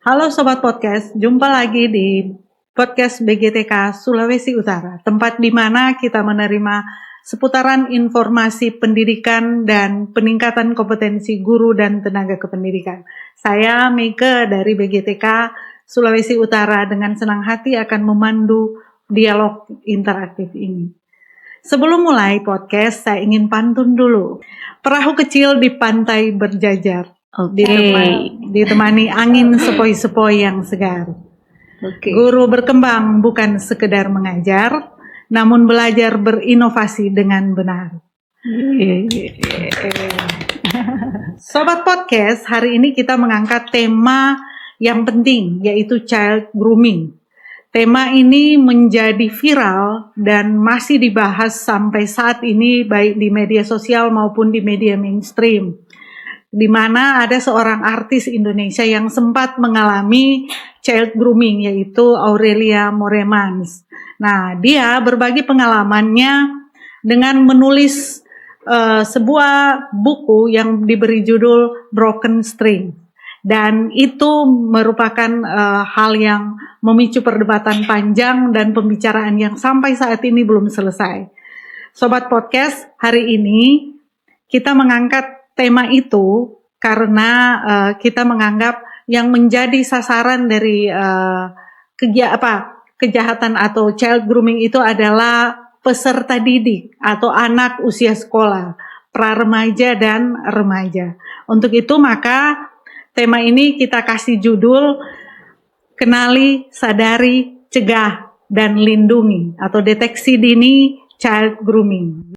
Halo Sobat Podcast, jumpa lagi di Podcast BGTK Sulawesi Utara, tempat di mana kita menerima seputaran informasi pendidikan dan peningkatan kompetensi guru dan tenaga kependidikan. Saya Meike dari BGTK Sulawesi Utara dengan senang hati akan memandu dialog interaktif ini. Sebelum mulai podcast, saya ingin pantun dulu. Perahu kecil di pantai berjajar. Ditemani angin sepoi-sepoi yang segar. Guru berkembang bukan sekedar mengajar, namun belajar berinovasi dengan benar. Sobat Podcast, hari ini kita mengangkat tema yang penting, yaitu child grooming. Tema ini menjadi viral dan masih dibahas sampai saat ini baik di media sosial maupun di media mainstream, di mana ada seorang artis Indonesia yang sempat mengalami child grooming, yaitu Aurelia Moremans. Nah, dia berbagi pengalamannya dengan menulis sebuah buku yang diberi judul Broken String. Dan itu merupakan hal yang memicu perdebatan panjang dan pembicaraan yang sampai saat ini belum selesai. Sobat Podcast, hari ini kita mengangkat tema itu karena kita menganggap yang menjadi sasaran dari kejahatan atau child grooming itu adalah peserta didik atau anak usia sekolah, pra-remaja dan remaja. Untuk itu maka tema ini kita kasih judul Kenali, Sadari, Cegah, dan Lindungi atau Deteksi Dini Child Grooming.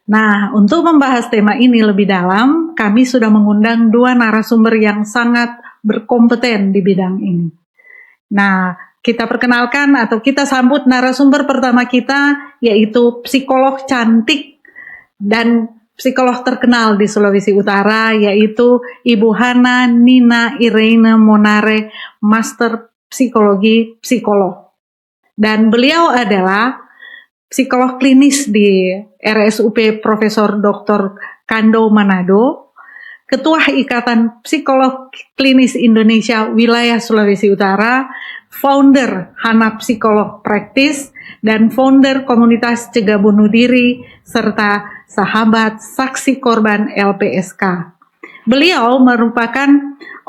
Nah, untuk membahas tema ini lebih dalam, kami sudah mengundang dua narasumber yang sangat berkompeten di bidang ini. Nah, kita perkenalkan atau kita sambut narasumber pertama kita, yaitu psikolog cantik dan psikolog terkenal di Sulawesi Utara, yaitu Ibu Hana Nina Irene Monare, Master Psikologi Psikolog. Dan beliau adalah psikolog klinis di RSUP Profesor Dr. Kando Manado, Ketua Ikatan Psikolog Klinis Indonesia Wilayah Sulawesi Utara, founder Hana Psikolog Praktis, dan founder Komunitas Cegah Bunuh Diri, serta sahabat saksi korban LPSK. Beliau merupakan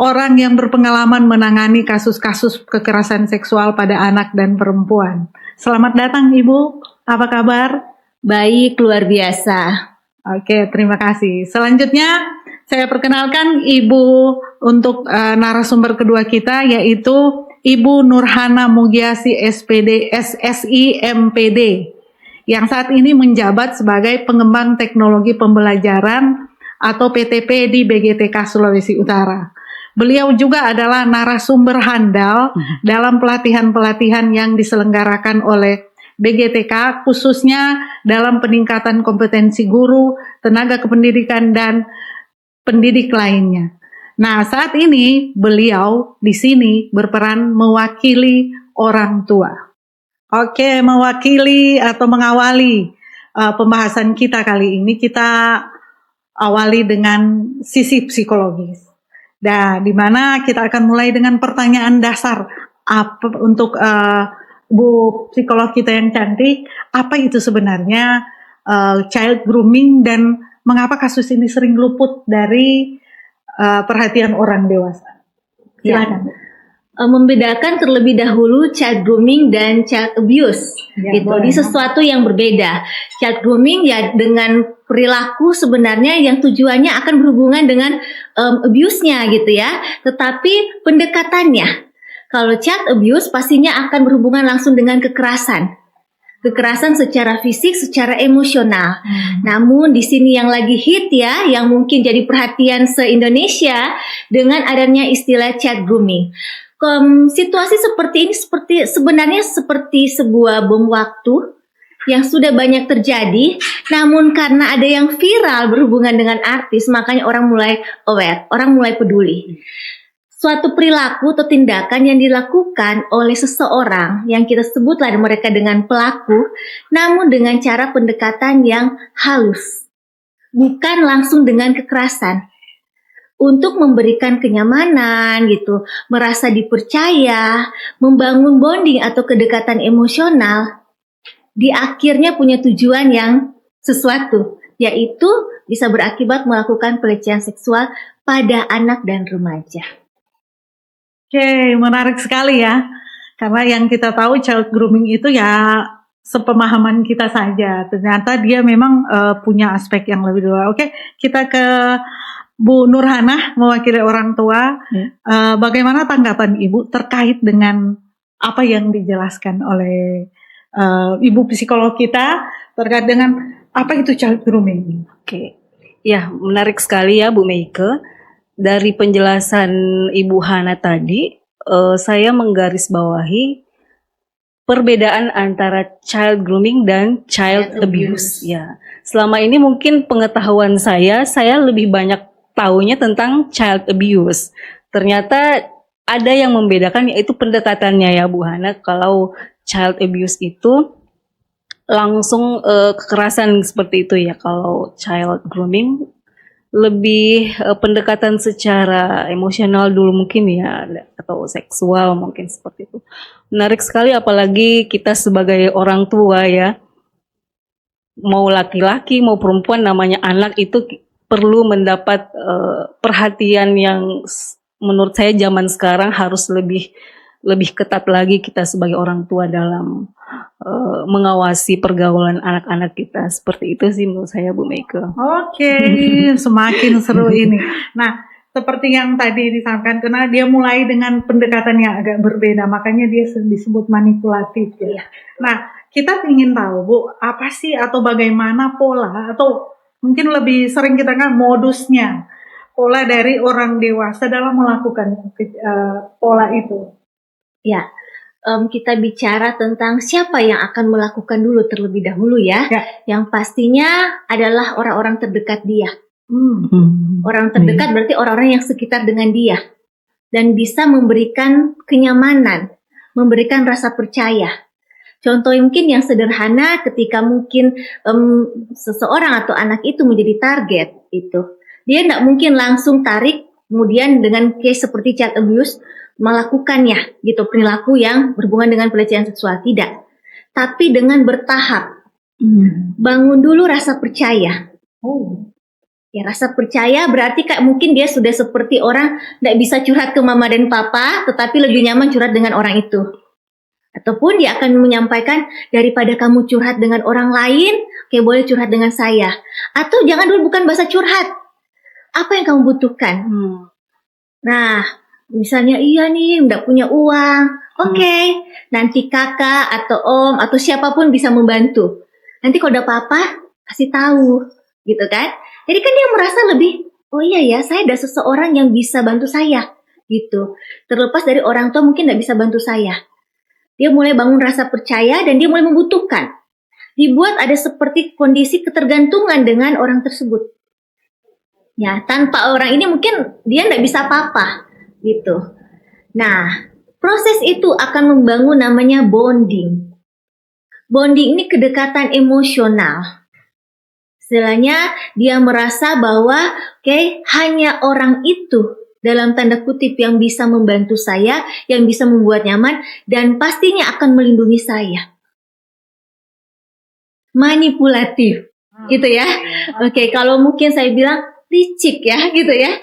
orang yang berpengalaman menangani kasus-kasus kekerasan seksual pada anak dan perempuan. Selamat datang Ibu, apa kabar? Baik, luar biasa. Oke, terima kasih. Selanjutnya saya perkenalkan Ibu untuk narasumber kedua kita, yaitu Ibu Nurhana Mugiasi SPD SSI MPD yang saat ini menjabat sebagai pengembang teknologi pembelajaran atau PTP di BGTK Sulawesi Utara. Beliau juga adalah narasumber handal dalam pelatihan-pelatihan yang diselenggarakan oleh BGTK, khususnya dalam peningkatan kompetensi guru, tenaga kependidikan, dan pendidik lainnya. Nah, saat ini beliau di sini berperan mewakili orang tua. Oke, mewakili atau mengawali pembahasan kita kali ini, kita awali dengan sisi psikologis. Nah, di mana kita akan mulai dengan pertanyaan dasar untuk Bu psikolog kita yang cantik, apa itu sebenarnya child grooming dan mengapa kasus ini sering luput dari perhatian orang dewasa? Silakan. Membedakan terlebih dahulu child grooming dan child abuse, gitu. Ini sesuatu yang berbeda. Child grooming ya dengan perilaku sebenarnya yang tujuannya akan berhubungan dengan abuse-nya, gitu ya. Tetapi pendekatannya, kalau child abuse pastinya akan berhubungan langsung dengan kekerasan. Kekerasan secara fisik, secara emosional. Namun di sini yang lagi hit ya, yang mungkin jadi perhatian se-Indonesia dengan adanya istilah child grooming. Situasi seperti ini sebenarnya seperti sebuah bom waktu yang sudah banyak terjadi, namun karena ada yang viral berhubungan dengan artis, makanya orang mulai aware, orang mulai peduli. suatu perilaku atau tindakan yang dilakukan oleh seseorang yang kita sebutlah mereka dengan pelaku, namun dengan cara pendekatan yang halus, bukan langsung dengan kekerasan, untuk memberikan kenyamanan gitu, merasa dipercaya, membangun bonding atau kedekatan emosional, di akhirnya punya tujuan yang sesuatu, yaitu bisa berakibat melakukan pelecehan seksual pada anak dan remaja. Oke, menarik sekali ya. Karena yang kita tahu child grooming itu ya sepemahaman kita saja. Ternyata dia memang punya aspek yang lebih luas. Oke, kita ke Bu Nurhana mewakili orang tua. Bagaimana tanggapan Ibu terkait dengan apa yang dijelaskan oleh Ibu psikolog kita terkait dengan apa itu child grooming? Oke, ya menarik sekali ya Bu Meike. Dari penjelasan Ibu Hana tadi, saya menggarisbawahi perbedaan antara child grooming dan child abuse. Ya, selama ini mungkin pengetahuan saya lebih banyak tahunya tentang child abuse. Ternyata ada yang membedakan, yaitu pendekatannya ya Bu Hana. Kalau child abuse itu langsung kekerasan seperti itu ya. Kalau child grooming lebih pendekatan secara emosional dulu mungkin ya, atau seksual mungkin seperti itu. Menarik sekali, apalagi kita sebagai orang tua ya, mau laki-laki mau perempuan, namanya anak itu perlu mendapat perhatian yang menurut saya zaman sekarang harus lebih ketat lagi kita sebagai orang tua dalam mengawasi pergaulan anak-anak kita. Seperti itu sih menurut saya Bu Meike. Oke, semakin seru ini. Nah, seperti yang tadi disampaikan, karena dia mulai dengan pendekatan yang agak berbeda, makanya dia disebut manipulatif ya. Nah, kita ingin tahu Bu, apa sih atau bagaimana pola atau mungkin lebih sering kita kan modusnya, pola dari orang dewasa dalam melakukan pola itu. Ya, kita bicara tentang siapa yang akan melakukan dulu terlebih dahulu ya. Yang pastinya adalah orang-orang terdekat dia. Orang terdekat berarti orang-orang yang sekitar dengan dia. Dan bisa memberikan kenyamanan, memberikan rasa percaya. Contoh mungkin yang sederhana ketika mungkin seseorang atau anak itu menjadi target itu. Dia tidak mungkin langsung tarik, kemudian dengan case seperti child abuse, melakukannya gitu, perilaku yang berhubungan dengan pelecehan seksual, tidak, tapi dengan bertahap. Bangun dulu rasa percaya. Ya, rasa percaya berarti kayak mungkin dia sudah seperti orang tidak bisa curhat ke mama dan papa, tetapi lebih nyaman curhat dengan orang itu. Ataupun dia akan menyampaikan, daripada kamu curhat dengan orang lain, oke, boleh curhat dengan saya. Atau jangan dulu, bukan bahasa curhat, apa yang kamu butuhkan. Nah, misalnya iya nih, nggak punya uang. Oke, nanti kakak atau om atau siapapun bisa membantu. Nanti kalau ada apa-apa, kasih tahu, gitu kan? Jadi kan dia merasa lebih, oh iya ya, saya ada seseorang yang bisa bantu saya, gitu. Terlepas dari orang tua mungkin nggak bisa bantu saya. Dia mulai bangun rasa percaya dan dia mulai membutuhkan. Dibuat ada seperti kondisi ketergantungan dengan orang tersebut. Ya, tanpa orang ini mungkin dia nggak bisa apa-apa. Gitu. Nah, proses itu akan membangun namanya bonding. Bonding ini kedekatan emosional. Istilahnya dia merasa bahwa hanya orang itu dalam tanda kutip yang bisa membantu saya, yang bisa membuat nyaman, dan pastinya akan melindungi saya. Manipulatif, gitu ya. Oke, kalau mungkin saya bilang licik ya, gitu ya.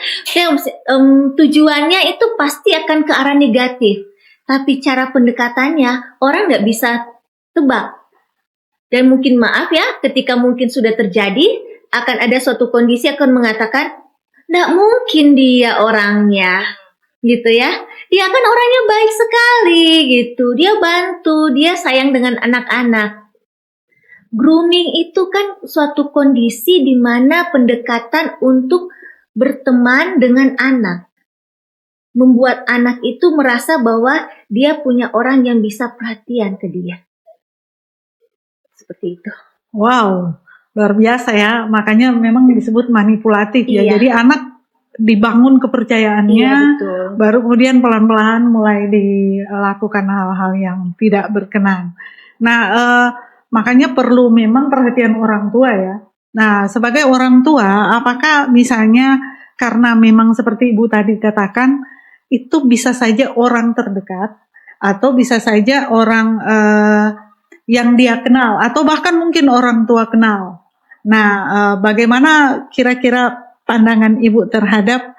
Tujuannya itu pasti akan ke arah negatif, tapi cara pendekatannya orang nggak bisa tebak. Dan mungkin maaf ya, ketika mungkin sudah terjadi, akan ada suatu kondisi akan mengatakan, nggak mungkin dia orangnya, gitu ya. Dia kan orangnya baik sekali, gitu. Dia bantu, dia sayang dengan anak-anak. Grooming itu kan suatu kondisi di mana pendekatan untuk berteman dengan anak. Membuat anak itu merasa bahwa dia punya orang yang bisa perhatian ke dia. Seperti itu. Wow, luar biasa ya. Makanya memang disebut manipulatif ya. Jadi anak dibangun kepercayaannya, Iya, betul. baru kemudian pelan-pelan mulai dilakukan hal-hal yang tidak berkenan. Nah, makanya perlu memang perhatian orang tua ya. Nah, sebagai orang tua, apakah misalnya karena memang seperti Ibu tadi katakan, itu bisa saja orang terdekat, atau bisa saja orang yang dia kenal, atau bahkan mungkin orang tua kenal. Nah, bagaimana kira-kira pandangan Ibu terhadap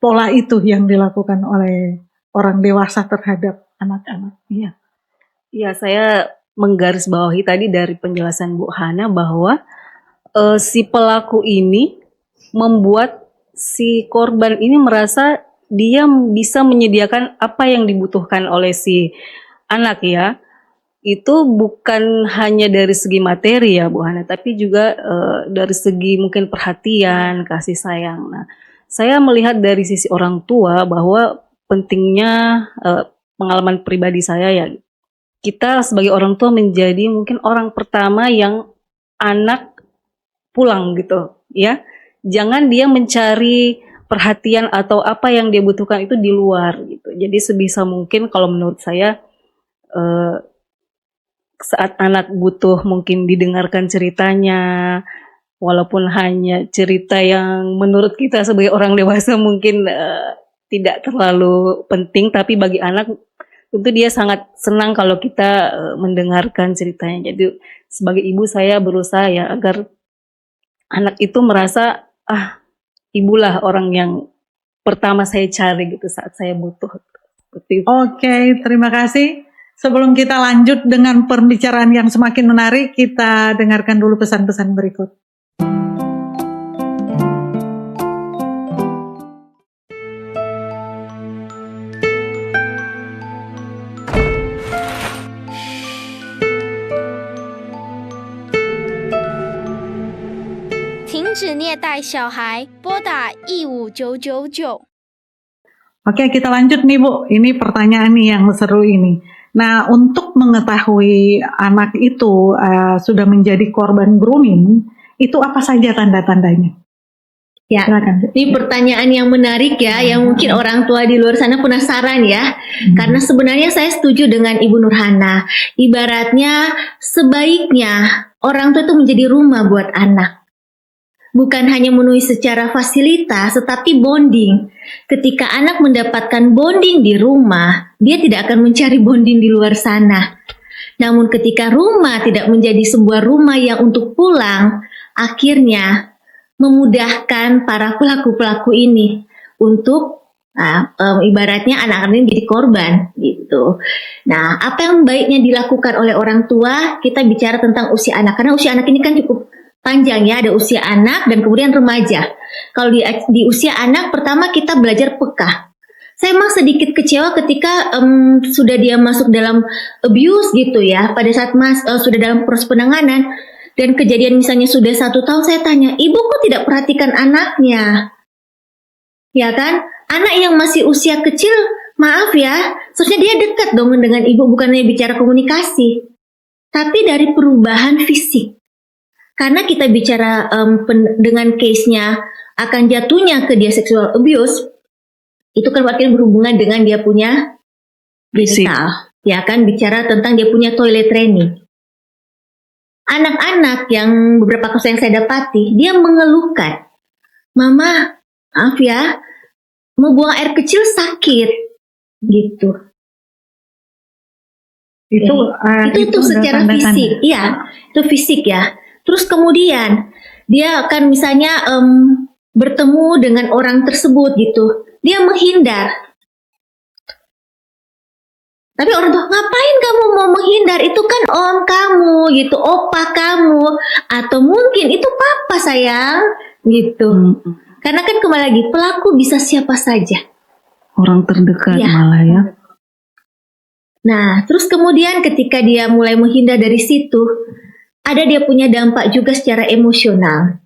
pola itu yang dilakukan oleh orang dewasa terhadap anak-anak? Iya. Ya, saya menggarisbawahi tadi dari penjelasan Bu Hana bahwa si pelaku ini membuat si korban ini merasa dia bisa menyediakan apa yang dibutuhkan oleh si anak ya. Itu bukan hanya dari segi materi ya Bu Hana, tapi juga dari segi mungkin perhatian, kasih sayang. Nah, saya melihat dari sisi orang tua bahwa pentingnya pengalaman pribadi saya ya, kita sebagai orang tua menjadi mungkin orang pertama yang anak pulang gitu ya. Jangan dia mencari perhatian atau apa yang dia butuhkan itu di luar gitu. Jadi sebisa mungkin kalau menurut saya saat anak butuh mungkin didengarkan ceritanya, walaupun hanya cerita yang menurut kita sebagai orang dewasa mungkin tidak terlalu penting, tapi bagi anak tentu dia sangat senang kalau kita mendengarkan ceritanya. Jadi sebagai ibu saya berusaha ya agar anak itu merasa ibulah orang yang pertama saya cari gitu saat saya butuh. Seperti itu. Oke, terima kasih. Sebelum kita lanjut dengan pembicaraan yang semakin menarik, kita dengarkan dulu pesan-pesan berikut. Oke, kita lanjut nih Bu. Ini pertanyaan nih yang seru ini. Nah, untuk mengetahui anak itu sudah menjadi korban grooming, itu apa saja tanda-tandanya? Ya, Silakan. ini pertanyaan yang menarik ya, yang mungkin orang tua di luar sana penasaran ya. Karena sebenarnya saya setuju dengan Ibu Nurhana. Ibaratnya sebaiknya orang tua itu menjadi rumah buat anak. Bukan hanya memenuhi secara fasilitas, tetapi bonding. Ketika anak mendapatkan bonding di rumah, dia tidak akan mencari bonding di luar sana. Namun ketika rumah tidak menjadi sebuah rumah yang untuk pulang, akhirnya memudahkan para pelaku-pelaku ini untuk ibaratnya anak-anak ini jadi korban gitu. Nah, apa yang baiknya dilakukan oleh orang tua? Kita bicara tentang usia anak, karena usia anak ini kan cukup panjang ya, ada usia anak dan kemudian remaja. Kalau di usia anak, pertama kita belajar peka. Saya emang sedikit kecewa ketika sudah dia masuk dalam abuse gitu ya, pada saat sudah dalam proses penanganan, dan kejadian misalnya sudah 1 tahun, saya tanya, ibu kok tidak perhatikan anaknya? Ya kan, anak yang masih usia kecil, maaf ya, seharusnya dia dekat dong dengan ibu, bukannya bicara komunikasi. Tapi dari perubahan fisik. Karena kita bicara dengan case-nya akan jatuhnya ke dia sexual abuse, itu kan wakil berhubungan dengan dia punya genital. Ya kan, bicara tentang dia punya toilet training. Anak-anak yang beberapa kasus yang saya dapati, dia mengeluhkan, Mama, maaf ya, mau buang air kecil sakit, gitu. Itu secara fisik, iya, itu fisik ya. Terus kemudian dia akan misalnya bertemu dengan orang tersebut gitu, dia menghindar. Tapi orang tua, ngapain kamu mau menghindar? Itu kan om kamu gitu, opa kamu, atau mungkin itu papa sayang gitu. Karena kan kembali lagi, pelaku bisa siapa saja. Orang terdekat Ya. malah ya. Nah, terus kemudian ketika dia mulai menghindar dari situ, ada dia punya dampak juga secara emosional.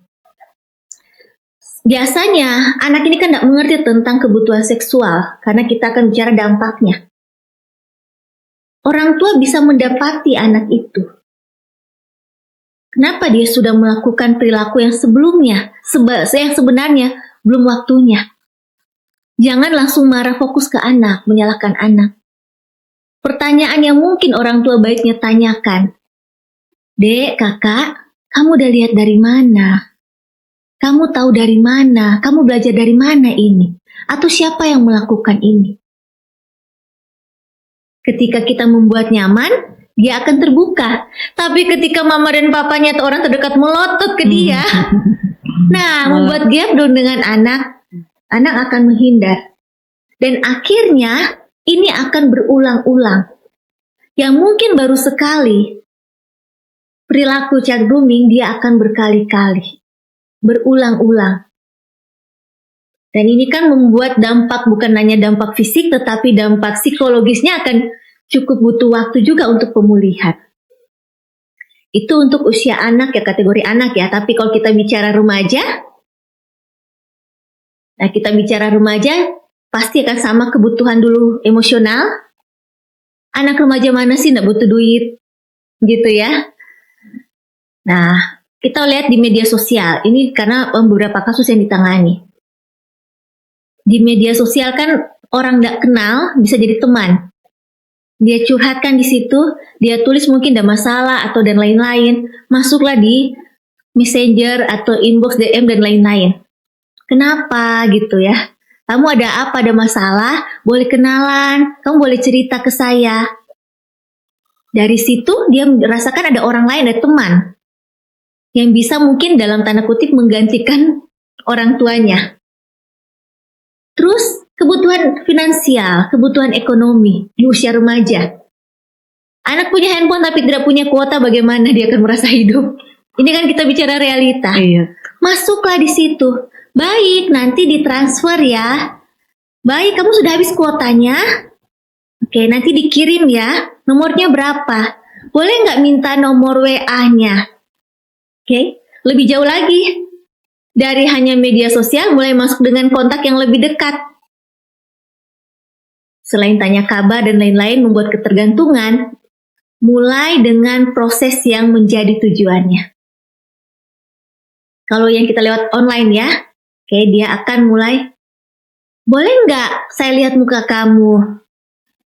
Biasanya anak ini kan tidak mengerti tentang kebutuhan seksual, karena kita akan bicara dampaknya. Orang tua bisa mendapati anak itu. Kenapa dia sudah melakukan perilaku yang sebelumnya, yang sebenarnya belum waktunya. Jangan langsung marah fokus ke anak, menyalahkan anak. Pertanyaan yang mungkin orang tua baiknya tanyakan. Dek, kakak, kamu udah lihat dari mana? Kamu tahu dari mana? Kamu belajar dari mana ini? Atau siapa yang melakukan ini? Ketika kita membuat nyaman, dia akan terbuka. Tapi ketika mama dan papanya atau orang terdekat melotot ke dia, nah, membuat gap dong dengan anak, anak akan menghindar. Dan akhirnya ini akan berulang-ulang. Yang mungkin baru sekali, perilaku child grooming dia akan berkali-kali, berulang-ulang. Dan ini kan membuat dampak bukan hanya dampak fisik, tetapi dampak psikologisnya akan cukup butuh waktu juga untuk pemulihan. Itu untuk usia anak ya, kategori anak ya. Tapi kalau kita bicara remaja, nah kita bicara remaja, pasti akan sama kebutuhan dulu emosional. Anak remaja mana sih nggak butuh duit, gitu ya. Nah, kita lihat di media sosial. Ini karena beberapa kasus yang ditangani. Di media sosial kan orang nggak kenal bisa jadi teman. Dia curhatkan di situ, dia tulis mungkin ada masalah atau dan lain-lain. Masuklah di messenger atau inbox DM dan lain-lain. Kenapa gitu ya? Kamu ada apa, ada masalah? Boleh kenalan, kamu boleh cerita ke saya. Dari situ dia merasakan ada orang lain, ada teman. Yang bisa mungkin dalam tanda kutip menggantikan orang tuanya. Terus kebutuhan finansial, kebutuhan ekonomi di usia remaja. Anak punya handphone tapi tidak punya kuota, bagaimana dia akan merasa hidup? Ini kan kita bicara realita. Iya. Masuklah di situ. Baik, nanti ditransfer ya. Baik, kamu sudah habis kuotanya? Oke, nanti dikirim ya. Nomornya berapa? Boleh nggak minta nomor WA-nya? Oke, lebih jauh lagi. Dari hanya media sosial mulai masuk dengan kontak yang lebih dekat. Selain tanya kabar dan lain-lain membuat ketergantungan, mulai dengan proses yang menjadi tujuannya. Kalau yang kita lewat online ya, oke, dia akan mulai, boleh nggak saya lihat muka kamu?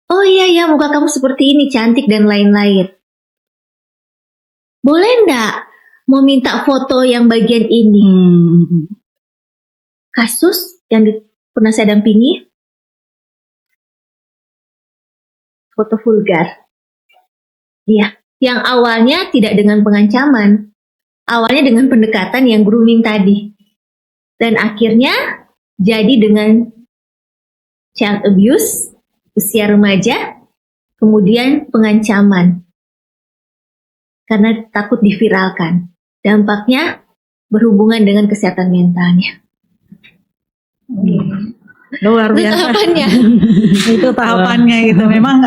Oh iya ya, muka kamu seperti ini, cantik dan lain-lain. Boleh nggak mau minta foto yang bagian ini? Kasus yang pernah saya dampingi, foto vulgar. Iya, yang awalnya tidak dengan pengancaman, awalnya dengan pendekatan yang grooming tadi. Dan akhirnya jadi dengan child abuse, usia remaja, kemudian pengancaman. Karena takut diviralkan. Dampaknya berhubungan dengan kesehatan mentalnya. Luar Itu biasa. tahapannya. Itu tahapannya gitu. Memang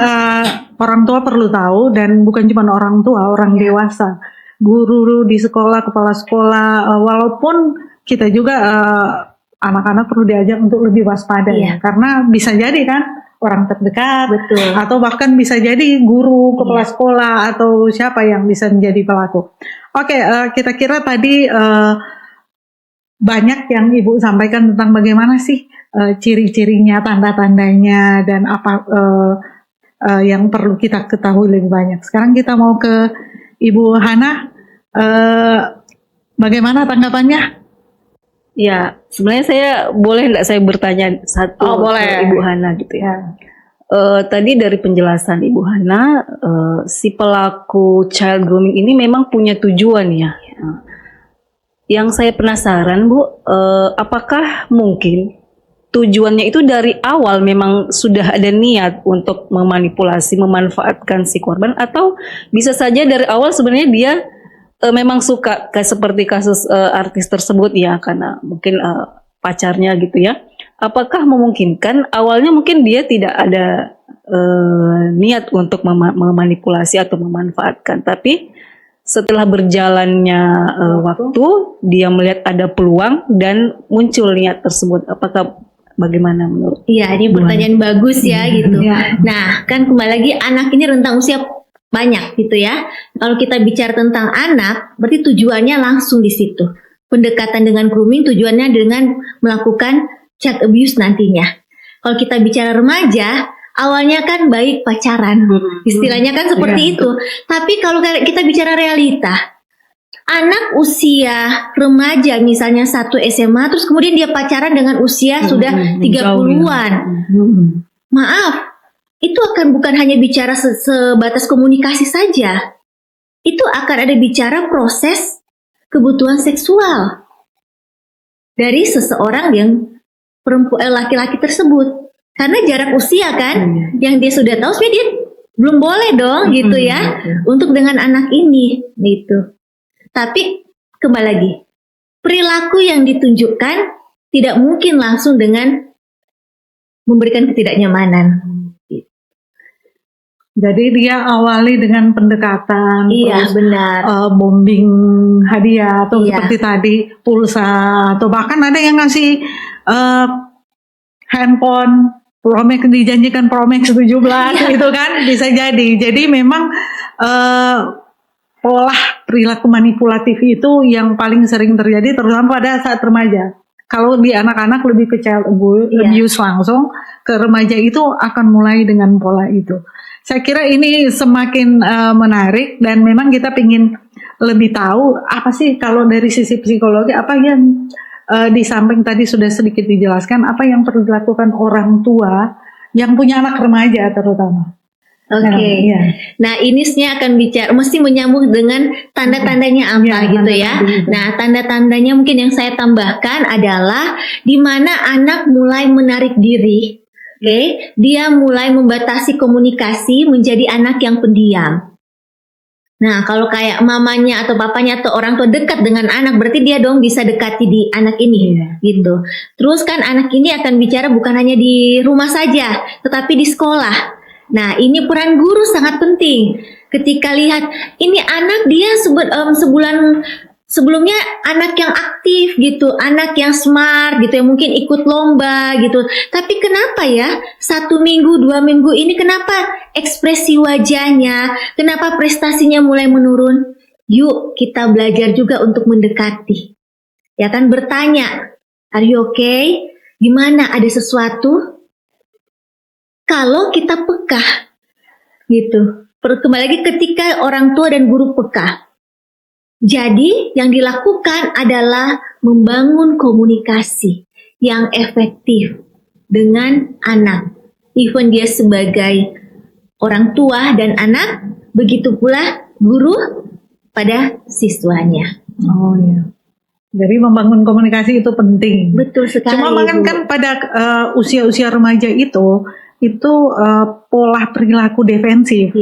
orang tua perlu tahu, dan bukan cuma orang tua, orang dewasa, guru di sekolah, kepala sekolah, walaupun kita juga anak-anak perlu diajak untuk lebih waspada ya, karena bisa jadi kan orang terdekat, Betul. atau bahkan bisa jadi guru, kepala sekolah, atau siapa yang bisa menjadi pelaku. Oke, kita kira tadi banyak yang Ibu sampaikan tentang bagaimana sih ciri-cirinya, tanda-tandanya, dan apa yang perlu kita ketahui lebih banyak. Sekarang kita mau ke Ibu Hana, bagaimana tanggapannya? Ya, sebenarnya saya boleh nggak saya bertanya satu boleh. ke Ibu Hana gitu ya. Tadi dari penjelasan Ibu Hana, si pelaku child grooming ini memang punya tujuan ya. Yang saya penasaran Bu, apakah mungkin tujuannya itu dari awal memang sudah ada niat untuk memanipulasi, memanfaatkan si korban, atau bisa saja dari awal sebenarnya dia memang suka, kayak seperti kasus artis tersebut ya, karena mungkin pacarnya gitu ya. Apakah memungkinkan awalnya mungkin dia tidak ada niat untuk memanipulasi atau memanfaatkan, tapi setelah berjalannya waktu dia melihat ada peluang dan muncul niat tersebut. Apakah bagaimana menurut? Iya, ini pertanyaan bagus ya gitu. Nah, kan kembali lagi anak ini rentang usia banyak gitu ya. Kalau kita bicara tentang anak, berarti tujuannya langsung di situ. pendekatan dengan grooming tujuannya dengan melakukan child abuse nantinya. Kalau kita bicara remaja, awalnya kan baik pacaran, istilahnya kan seperti itu. Tapi kalau kita bicara realita, anak usia remaja misalnya 1 SMA, terus kemudian dia pacaran dengan usia sudah 30-an. Maaf, itu bukan hanya bicara sebatas komunikasi saja. Itu akan ada bicara proses kebutuhan seksual dari seseorang yang laki-laki tersebut. Karena jarak usia kan, yang dia sudah tahu sebenarnya dia belum boleh dong gitu ya, untuk dengan anak ini gitu. Tapi kembali lagi, perilaku yang ditunjukkan tidak mungkin langsung dengan memberikan ketidaknyamanan. Jadi dia awali dengan pendekatan, Iya, terus benar. bombing hadiah atau seperti tadi pulsa, atau bahkan ada yang ngasih handphone Promax, dijanjikan Promax 17 gitu kan, bisa jadi. Jadi memang pola perilaku manipulatif itu yang paling sering terjadi terutama pada saat remaja. Kalau di anak-anak lebih ke child abuse langsung, ke remaja itu akan mulai dengan pola itu. Saya kira ini semakin menarik dan memang kita ingin lebih tahu apa sih kalau dari sisi psikologi, apa yang di samping tadi sudah sedikit dijelaskan, apa yang perlu dilakukan orang tua yang punya anak remaja terutama. Oke. Nah, ini sebenarnya akan bicara mesti menyambung dengan tanda-tandanya apa gitu ya. Nah, tanda-tandanya mungkin yang saya tambahkan adalah di mana anak mulai menarik diri. Dia mulai membatasi komunikasi menjadi anak yang pendiam. Nah, kalau kayak mamanya atau papanya atau orang tua dekat dengan anak, berarti dia dong bisa dekati di anak ini, gitu. Terus kan anak ini akan bicara bukan hanya di rumah saja, tetapi di sekolah. Nah, ini peran guru sangat penting. Ketika lihat ini anak dia sebulan sebelumnya anak yang aktif gitu, anak yang smart gitu, yang mungkin ikut lomba gitu. Tapi kenapa ya 1 minggu, 2 minggu ini kenapa ekspresi wajahnya, kenapa prestasinya mulai menurun? Yuk kita belajar juga untuk mendekati. Ya kan, bertanya, are you okay? Gimana, ada sesuatu? Kalau kita peka gitu. Kembali lagi ketika orang tua dan guru peka. Jadi yang dilakukan adalah membangun komunikasi yang efektif dengan anak. Even dia sebagai orang tua dan anak, begitu pula guru pada siswanya. Oh iya. Jadi membangun komunikasi itu penting. Betul sekali. Cuma kan pada usia-usia remaja itu pola perilaku defensif,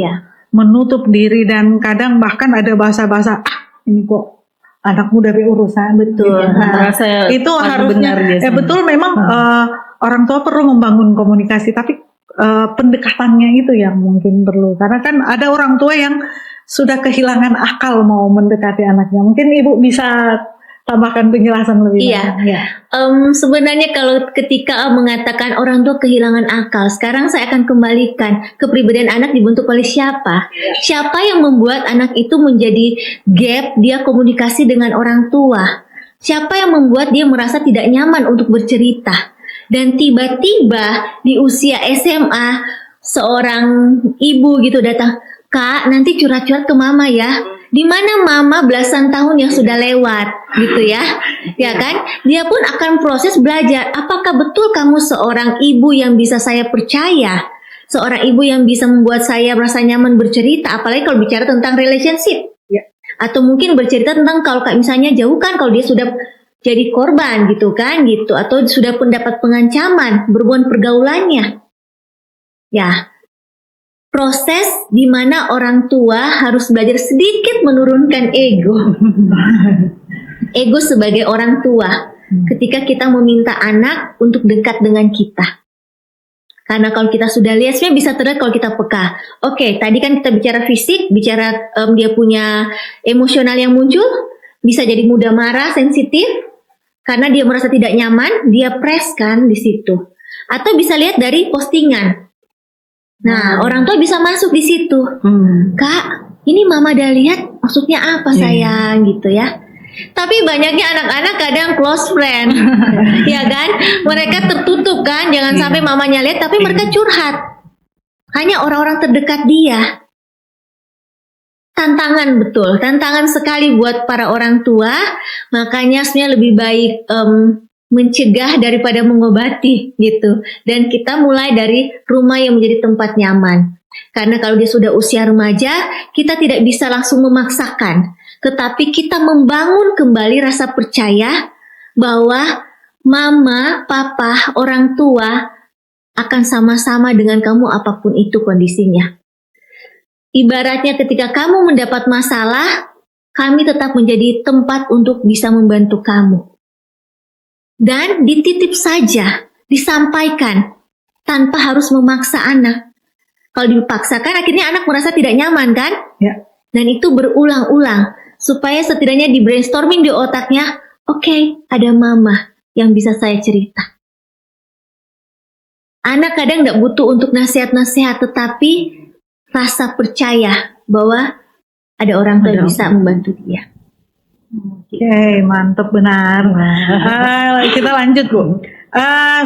menutup diri dan kadang bahkan ada bahasa-bahasa ini kok anak muda berurusan. Betul. Itu harusnya betul memang orang tua perlu membangun komunikasi, tapi pendekatannya itu yang mungkin perlu, karena kan ada orang tua yang sudah kehilangan akal mau mendekati anaknya. Mungkin Ibu bisa tambahkan penjelasan lebih banyak. Sebenarnya kalau ketika mengatakan orang tua kehilangan akal, sekarang saya akan kembalikan kepribadian anak dibentuk oleh siapa? Siapa yang membuat anak itu menjadi gap dia komunikasi dengan orang tua? Siapa yang membuat dia merasa tidak nyaman untuk bercerita? Dan tiba-tiba di usia SMA seorang ibu gitu datang, "Kak, nanti curhat-curhat ke mama ya." Di mana mama belasan tahun yang sudah lewat gitu ya. Ya kan? Dia pun akan proses belajar, apakah betul kamu seorang ibu yang bisa saya percaya? Seorang ibu yang bisa membuat saya merasa nyaman bercerita, apalagi kalau bicara tentang relationship. Atau mungkin bercerita tentang kalau misalnya jauhkan, kalau dia sudah jadi korban gitu kan gitu, atau sudah mendapat pengancaman berhubungan pergaulannya. Ya. Proses di mana orang tua harus belajar sedikit menurunkan ego. Ego sebagai orang tua. Ketika kita meminta anak untuk dekat dengan kita. Karena kalau kita sudah lihat, sebenarnya bisa terlihat kalau kita peka. Oke, tadi kan kita bicara fisik, bicara dia punya emosional yang muncul. Bisa jadi mudah marah, sensitif. Karena dia merasa tidak nyaman, dia press kan di situ. Atau bisa lihat dari postingan. Nah, orang tua bisa masuk di situ. Kak, ini mama udah lihat, maksudnya apa sayang gitu ya. Tapi banyaknya anak-anak kadang close friend, ya kan? Mereka tertutup kan, jangan sampai mamanya lihat, tapi mereka curhat. Hanya orang-orang terdekat dia. Tantangan betul, tantangan sekali buat para orang tua. Makanya sebenarnya lebih baik mencegah daripada mengobati gitu. Dan kita mulai dari rumah yang menjadi tempat nyaman. Karena kalau dia sudah usia remaja, kita tidak bisa langsung memaksakan. Tetapi kita membangun kembali rasa percaya bahwa mama, papa, orang tua akan sama-sama dengan kamu apapun itu kondisinya. Ibaratnya ketika kamu mendapat masalah, kami tetap menjadi tempat untuk bisa membantu kamu. Dan dititip saja, disampaikan, tanpa harus memaksa anak. Kalau dipaksakan akhirnya anak merasa tidak nyaman kan? Ya. Dan itu berulang-ulang. Supaya setidaknya di brainstorming di otaknya, oke, ada mama yang bisa saya cerita. Anak kadang nggak butuh untuk nasihat-nasihat, tetapi rasa percaya bahwa ada orang tua yang bisa membantu dia. Oke, mantap benar. Kita lanjut Bu.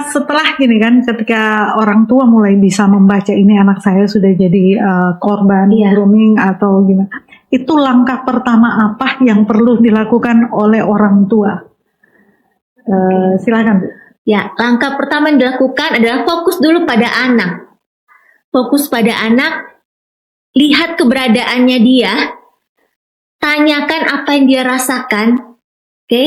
Setelah gini kan, ketika orang tua mulai bisa membaca ini anak saya sudah jadi korban grooming atau gimana, itu langkah pertama apa yang perlu dilakukan oleh orang tua? Silakan Bu. Ya, langkah pertama yang dilakukan adalah fokus dulu pada anak. Fokus pada anak, lihat keberadaannya dia, tanyakan apa yang dia rasakan, oke?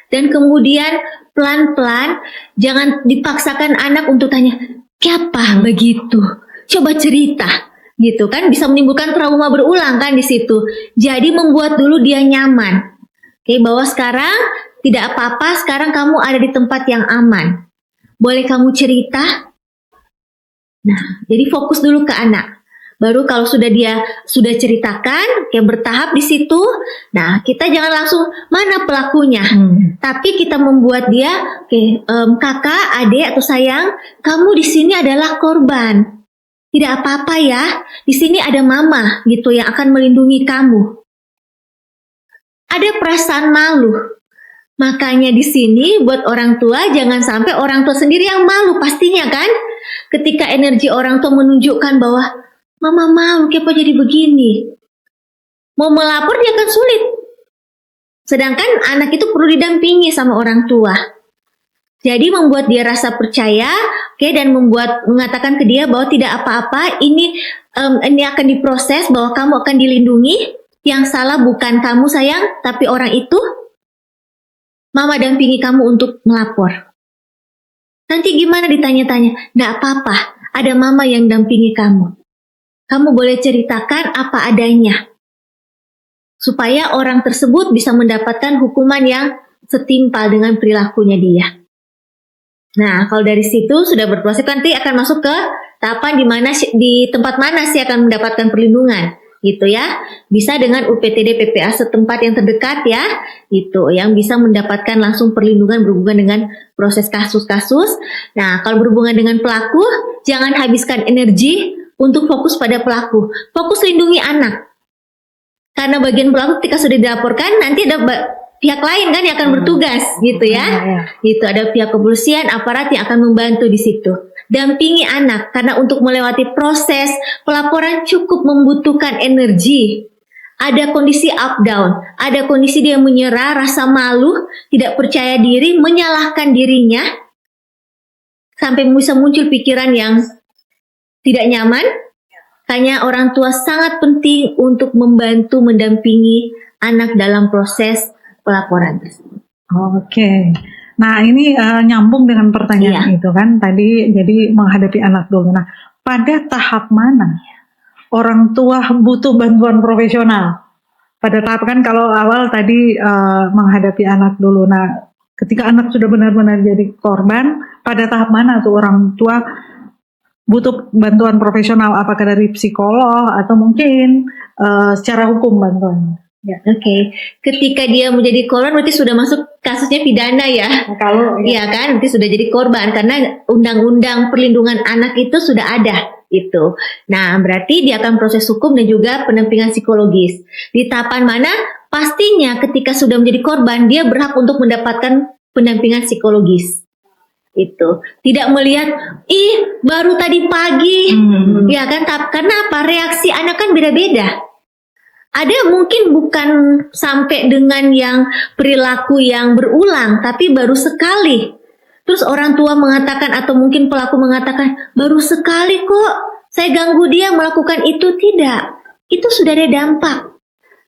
Dan kemudian pelan-pelan, jangan dipaksakan anak untuk tanya, "Kenapa begitu? Coba cerita." Gitu kan, bisa menimbulkan trauma berulang kan di situ. Jadi membuat dulu dia nyaman. Oke, bahwa sekarang tidak apa-apa, sekarang kamu ada di tempat yang aman. Boleh kamu cerita? Nah, jadi fokus dulu ke anak. Baru kalau dia sudah ceritakan, kayak bertahap di situ. Nah, kita jangan langsung mana pelakunya. Tapi kita membuat dia, kakak, adik atau sayang, kamu di sini adalah korban. Tidak apa-apa ya, di sini ada mama gitu yang akan melindungi kamu. Ada perasaan malu. Makanya di sini buat orang tua jangan sampai orang tua sendiri yang malu pastinya kan. Ketika energi orang tua menunjukkan bahwa mama malu kenapa jadi begini. Mau melapor dia akan sulit. Sedangkan anak itu perlu didampingi sama orang tua. Jadi membuat dia rasa percaya, dan mengatakan ke dia bahwa tidak apa-apa, ini akan diproses, bahwa kamu akan dilindungi. Yang salah bukan kamu sayang, tapi orang itu. Mama dampingi kamu untuk melapor. Nanti gimana ditanya-tanya? Nggak apa-apa, ada mama yang dampingi kamu. Kamu boleh ceritakan apa adanya. Supaya orang tersebut bisa mendapatkan hukuman yang setimpal dengan perilakunya dia. Nah, kalau dari situ sudah berproses, nanti akan masuk ke tahapan di tempat mana sih akan mendapatkan perlindungan, gitu ya. Bisa dengan UPTD PPA setempat yang terdekat ya, gitu, yang bisa mendapatkan langsung perlindungan berhubungan dengan proses kasus-kasus. Nah, kalau berhubungan dengan pelaku, jangan habiskan energi untuk fokus pada pelaku. Fokus lindungi anak. Karena bagian pelaku ketika sudah dilaporkan, nanti ada pihak lain kan yang akan bertugas gitu ya. Gitu, ada pihak kepolisian, aparat yang akan membantu di situ. Dampingi anak karena untuk melewati proses pelaporan cukup membutuhkan energi. Ada kondisi up down, ada kondisi dia menyerah, rasa malu, tidak percaya diri, menyalahkan dirinya sampai bisa muncul pikiran yang tidak nyaman. Makanya orang tua sangat penting untuk membantu mendampingi anak dalam proses pelaporan tersebut. Oke. Nah, ini nyambung dengan pertanyaan itu kan tadi, jadi menghadapi anak dulu. Nah, pada tahap mana orang tua butuh bantuan profesional? Pada tahap kan kalau awal tadi menghadapi anak dulu. Nah, ketika anak sudah benar-benar jadi korban, pada tahap mana tuh orang tua butuh bantuan profesional? Apakah dari psikolog atau mungkin secara hukum bantuan? Ya, Oke. Ketika dia menjadi korban berarti sudah masuk kasusnya pidana ya. Kalau Iya kan, berarti sudah jadi korban karena undang-undang perlindungan anak itu sudah ada itu. Nah, berarti dia akan proses hukum dan juga pendampingan psikologis. Di tahapan mana pastinya ketika sudah menjadi korban, dia berhak untuk mendapatkan pendampingan psikologis. Itu tidak melihat, ih baru tadi pagi, ya kan? Karena apa? Reaksi anak kan beda-beda. Ada mungkin bukan sampai dengan yang perilaku yang berulang, tapi baru sekali. Terus orang tua mengatakan atau mungkin pelaku mengatakan, baru sekali kok saya ganggu dia melakukan itu. Tidak, itu sudah ada dampak.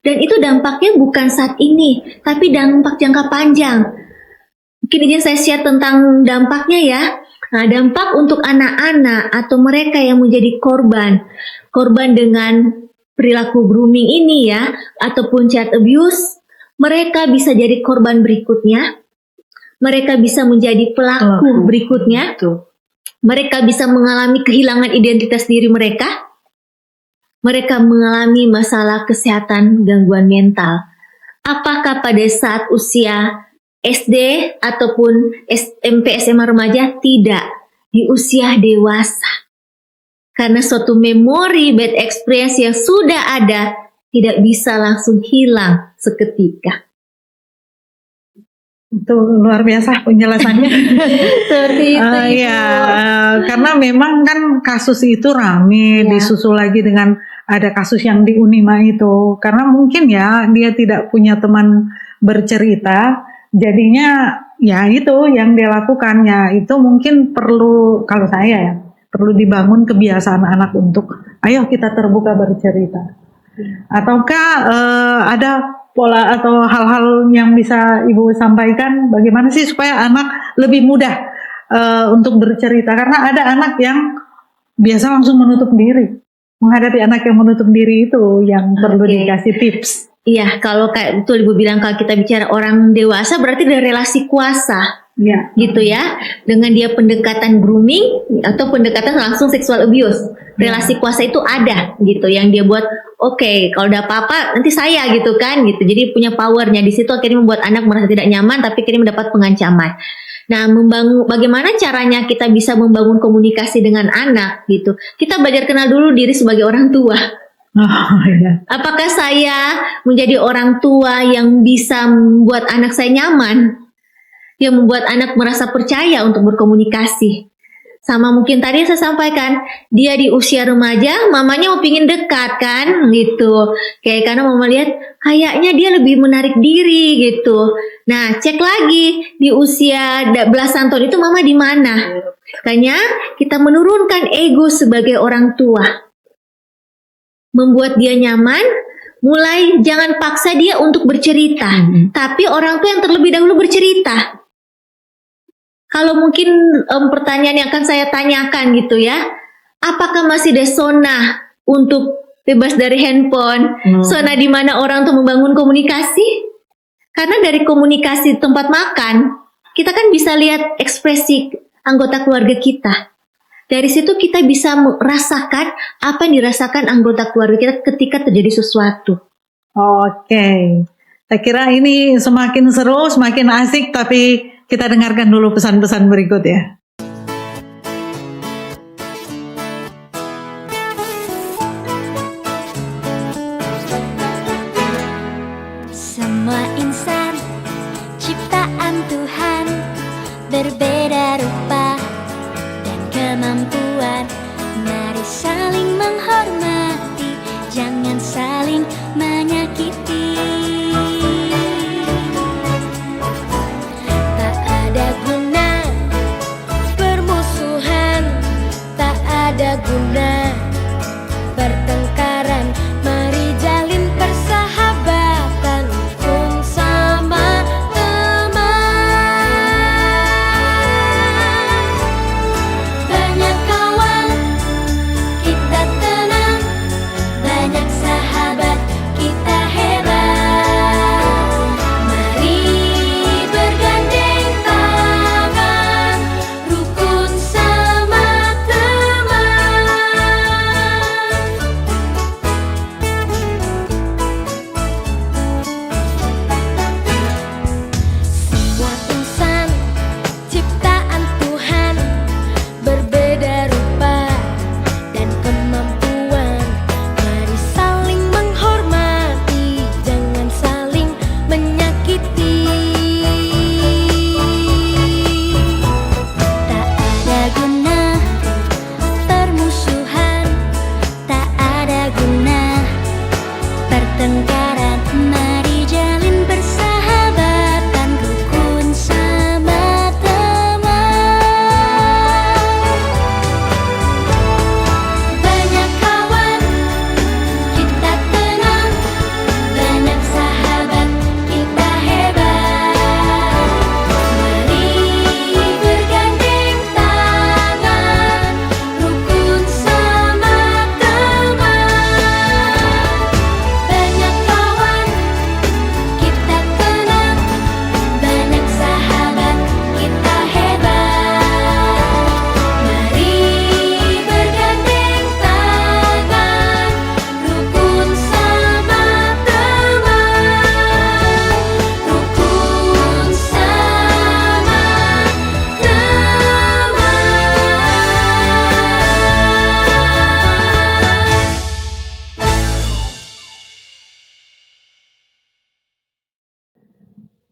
Dan itu dampaknya bukan saat ini, tapi dampak jangka panjang. Mungkin izin saya share tentang dampaknya ya. Nah, dampak untuk anak-anak atau mereka yang menjadi korban dengan perilaku grooming ini ya, ataupun child abuse, mereka bisa jadi korban berikutnya. Mereka bisa menjadi pelaku berikutnya. Mereka bisa mengalami kehilangan identitas diri mereka. Mereka mengalami masalah kesehatan gangguan mental. Apakah pada saat usia SD ataupun SMP, SMA remaja? Tidak, di usia dewasa. Karena suatu memori bad experience yang sudah ada tidak bisa langsung hilang seketika. Itu luar biasa penjelasannya. Seperti itu. Iya, karena memang kan kasus itu rame, disusul lagi dengan ada kasus yang di Unima itu. Karena mungkin ya dia tidak punya teman bercerita, jadinya ya itu yang dia lakukan ya itu mungkin perlu, kalau saya ya, perlu dibangun kebiasaan anak untuk ayo kita terbuka bercerita. Ataukah ada pola atau hal-hal yang bisa Ibu sampaikan bagaimana sih supaya anak lebih mudah untuk bercerita, karena ada anak yang biasa langsung menutup diri. Menghadapi anak yang menutup diri itu yang perlu dikasih tips. Iya, kalau kayak betul Ibu bilang, kalau kita bicara orang dewasa berarti dari relasi kuasa. Ya. Gitu ya. Dengan dia pendekatan grooming atau pendekatan langsung sexual abuse. Relasi kuasa itu ada gitu yang dia buat, oke, kalau ada apa-apa nanti saya gitu kan gitu. Jadi punya powernya di situ, akhirnya membuat anak merasa tidak nyaman tapi akhirnya mendapat pengancaman. Nah, bagaimana caranya kita bisa membangun komunikasi dengan anak gitu. Kita belajar kenal dulu diri sebagai orang tua. Oh, iya. Apakah saya menjadi orang tua yang bisa membuat anak saya nyaman? Yang membuat anak merasa percaya untuk berkomunikasi. Sama mungkin tadi saya sampaikan, dia di usia remaja, mamanya mau pingin dekat kan, gitu. Kayak karena mama lihat, kayaknya dia lebih menarik diri, gitu. Nah, cek lagi di usia belasan tahun itu mama di mana. Makanya kita menurunkan ego sebagai orang tua, membuat dia nyaman. Mulai jangan paksa dia untuk bercerita, tapi orang tua yang terlebih dahulu bercerita. Kalau mungkin pertanyaan yang akan saya tanyakan gitu ya, apakah masih ada zona untuk bebas dari handphone, zona di mana orang tuh membangun komunikasi? Karena dari komunikasi tempat makan, kita kan bisa lihat ekspresi anggota keluarga kita. Dari situ kita bisa merasakan apa yang dirasakan anggota keluarga kita ketika terjadi sesuatu. Oke, saya kira ini semakin seru, semakin asik, tapi kita dengarkan dulu pesan-pesan berikut ya. Semua insan ciptaan Tuhan berbeda rupa dan kemampuan. Mari saling menghormati, jangan saling menyakiti. Tak ada guna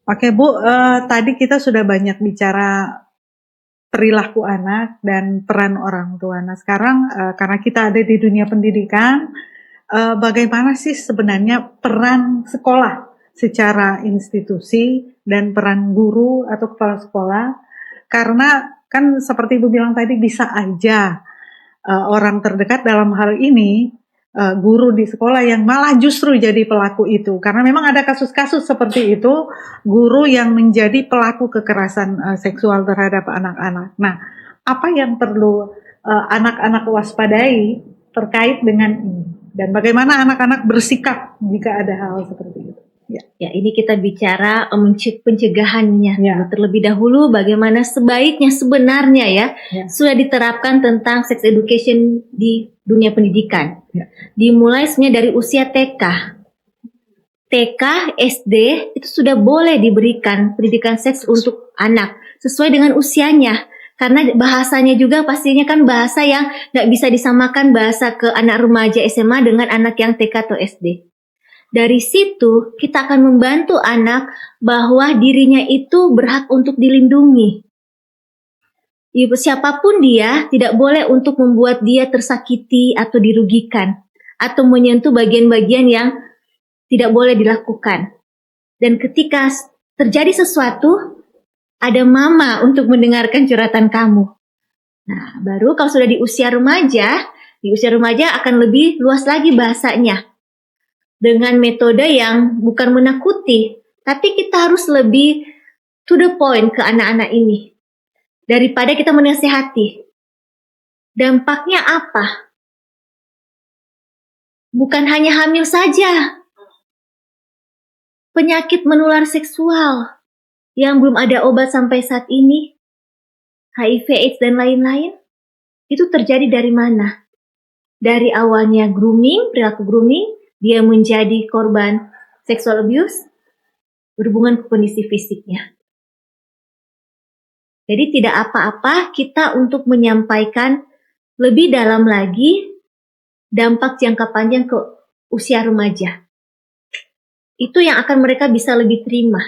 Oke Bu, tadi kita sudah banyak bicara perilaku anak dan peran orang tua. Nah sekarang karena kita ada di dunia pendidikan, bagaimana sih sebenarnya peran sekolah secara institusi dan peran guru atau kepala sekolah? Karena kan seperti Ibu bilang tadi bisa aja orang terdekat dalam hal ini guru di sekolah yang malah justru jadi pelaku itu, karena memang ada kasus-kasus seperti itu, guru yang menjadi pelaku kekerasan seksual terhadap anak-anak. Nah, apa yang perlu anak-anak waspadai terkait dengan ini, dan bagaimana anak-anak bersikap jika ada hal seperti itu? Ya, ini kita bicara pencegahannya. Ya. Terlebih dahulu bagaimana sebaiknya sebenarnya ya, sudah diterapkan tentang sex education di dunia pendidikan. Ya. Dimulai sebenarnya dari usia TK. TK, SD itu sudah boleh diberikan pendidikan seks untuk anak sesuai dengan usianya. Karena bahasanya juga pastinya kan bahasa yang nggak bisa disamakan bahasa ke anak remaja SMA dengan anak yang TK atau SD. Dari situ kita akan membantu anak bahwa dirinya itu berhak untuk dilindungi. Siapapun dia tidak boleh untuk membuat dia tersakiti atau dirugikan atau menyentuh bagian-bagian yang tidak boleh dilakukan. Dan ketika terjadi sesuatu, ada mama untuk mendengarkan curhatan kamu. Nah, baru kalau sudah di usia remaja akan lebih luas lagi bahasanya. Dengan metode yang bukan menakuti, tapi kita harus lebih to the point ke anak-anak ini. Daripada kita menasihati. Dampaknya apa? Bukan hanya hamil saja. Penyakit menular seksual yang belum ada obat sampai saat ini, HIV, AIDS, dan lain-lain, itu terjadi dari mana? Dari awalnya grooming, perilaku grooming, dia menjadi korban sexual abuse berhubungan ke kondisi fisiknya. Jadi tidak apa-apa kita untuk menyampaikan lebih dalam lagi dampak jangka panjang ke usia remaja. Itu yang akan mereka bisa lebih terima.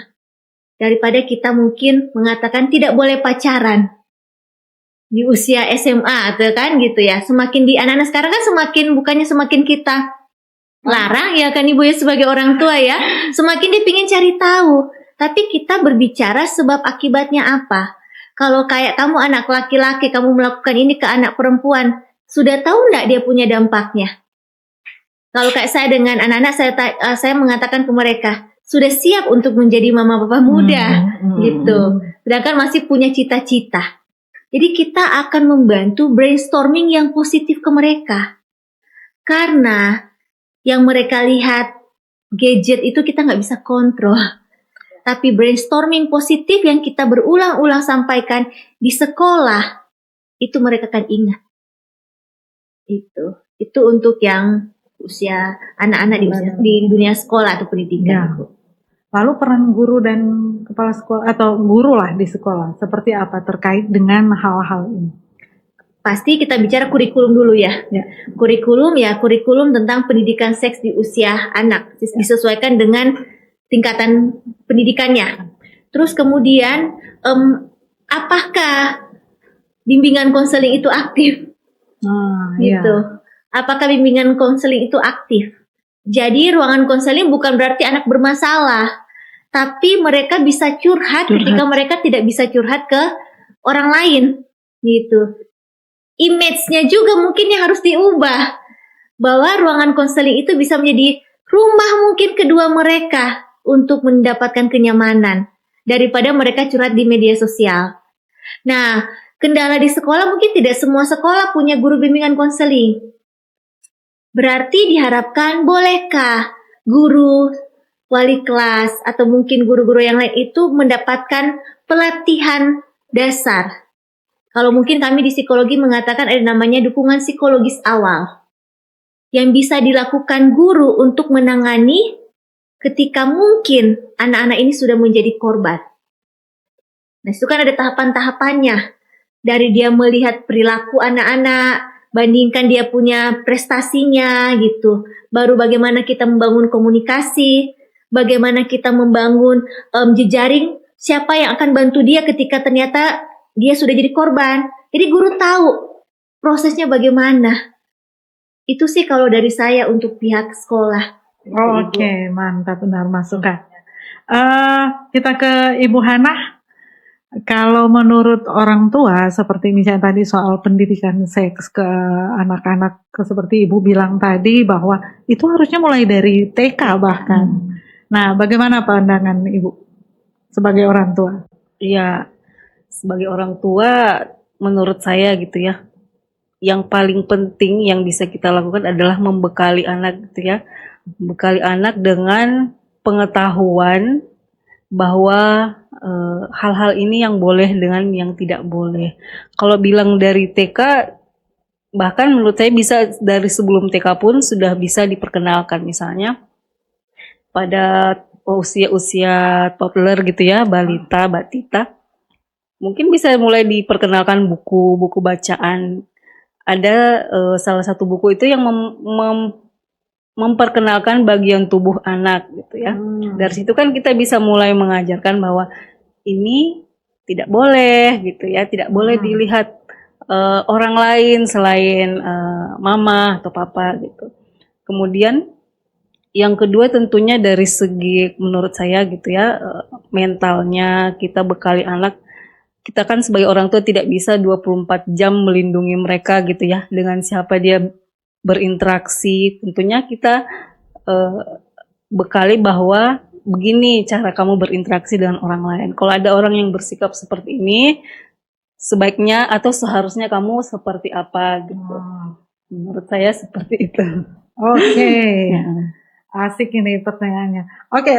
Daripada kita mungkin mengatakan tidak boleh pacaran di usia SMA atau kan gitu ya. Semakin di anak-anak sekarang kan semakin kita larang ya kan Ibu ya sebagai orang tua ya, semakin dia pingin cari tahu. Tapi kita berbicara sebab akibatnya apa. Kalau kayak kamu anak laki-laki, kamu melakukan ini ke anak perempuan, sudah tahu enggak dia punya dampaknya? Kalau kayak saya dengan anak-anak, saya mengatakan ke mereka, sudah siap untuk menjadi mama papa muda, gitu. Sedangkan masih punya cita-cita. Jadi kita akan membantu brainstorming yang positif ke mereka. Karena yang mereka lihat gadget itu kita nggak bisa kontrol. Tapi brainstorming positif yang kita berulang-ulang sampaikan di sekolah, itu mereka akan ingat. Itu untuk yang usia anak-anak di dunia sekolah atau pendidikan. Ya. Lalu peran guru dan kepala sekolah atau guru lah di sekolah seperti apa terkait dengan hal-hal ini? Pasti kita bicara kurikulum dulu ya. Kurikulum tentang pendidikan seks di usia anak. Disesuaikan dengan tingkatan pendidikannya. Terus kemudian, apakah bimbingan konseling itu aktif? Gitu. Apakah bimbingan konseling itu aktif? Jadi ruangan konseling bukan berarti anak bermasalah. Tapi mereka bisa curhat ketika mereka tidak bisa curhat ke orang lain. Gitu. Image-nya juga mungkin yang harus diubah. Bahwa ruangan konseling itu bisa menjadi rumah mungkin kedua mereka untuk mendapatkan kenyamanan daripada mereka curhat di media sosial. Nah, kendala di sekolah mungkin tidak semua sekolah punya guru bimbingan konseling. Berarti diharapkan bolehkah guru, wali kelas, atau mungkin guru-guru yang lain itu mendapatkan pelatihan dasar. Kalau mungkin kami di psikologi mengatakan ada namanya dukungan psikologis awal. Yang bisa dilakukan guru untuk menangani ketika mungkin anak-anak ini sudah menjadi korban. Nah, itu kan ada tahapan-tahapannya. Dari dia melihat perilaku anak-anak, bandingkan dia punya prestasinya gitu. Baru bagaimana kita membangun komunikasi, bagaimana kita membangun jejaring siapa yang akan bantu dia ketika ternyata dia sudah jadi korban. Jadi guru tahu prosesnya bagaimana. Itu sih kalau dari saya untuk pihak sekolah. Oke, mantap, benar masukan. Kita ke Ibu Hana. Kalau menurut orang tua, seperti misalnya tadi soal pendidikan seks ke anak-anak, seperti Ibu bilang tadi bahwa itu harusnya mulai dari TK bahkan. Nah, bagaimana pandangan Ibu sebagai orang tua? Ya, sebagai orang tua, menurut saya gitu ya, yang paling penting yang bisa kita lakukan adalah membekali anak gitu ya, membekali anak dengan pengetahuan bahwa hal-hal ini yang boleh dengan yang tidak boleh. Kalau bilang dari TK, bahkan menurut saya bisa dari sebelum TK pun sudah bisa diperkenalkan, misalnya pada usia-usia toddler gitu ya, balita, batita, mungkin bisa mulai diperkenalkan buku-buku bacaan. Ada salah satu buku itu yang memperkenalkan bagian tubuh anak gitu ya. Dari situ kan kita bisa mulai mengajarkan bahwa ini tidak boleh gitu ya, tidak boleh dilihat orang lain selain mama atau papa gitu. Kemudian yang kedua tentunya dari segi menurut saya gitu ya, mentalnya kita bekali anak. Kita kan sebagai orang tua tidak bisa 24 jam melindungi mereka gitu ya, dengan siapa dia berinteraksi. Tentunya kita bekali bahwa begini cara kamu berinteraksi dengan orang lain. Kalau ada orang yang bersikap seperti ini, sebaiknya atau seharusnya kamu seperti apa gitu. Menurut saya seperti itu. Oke. Asik ini pertanyaannya. Oke,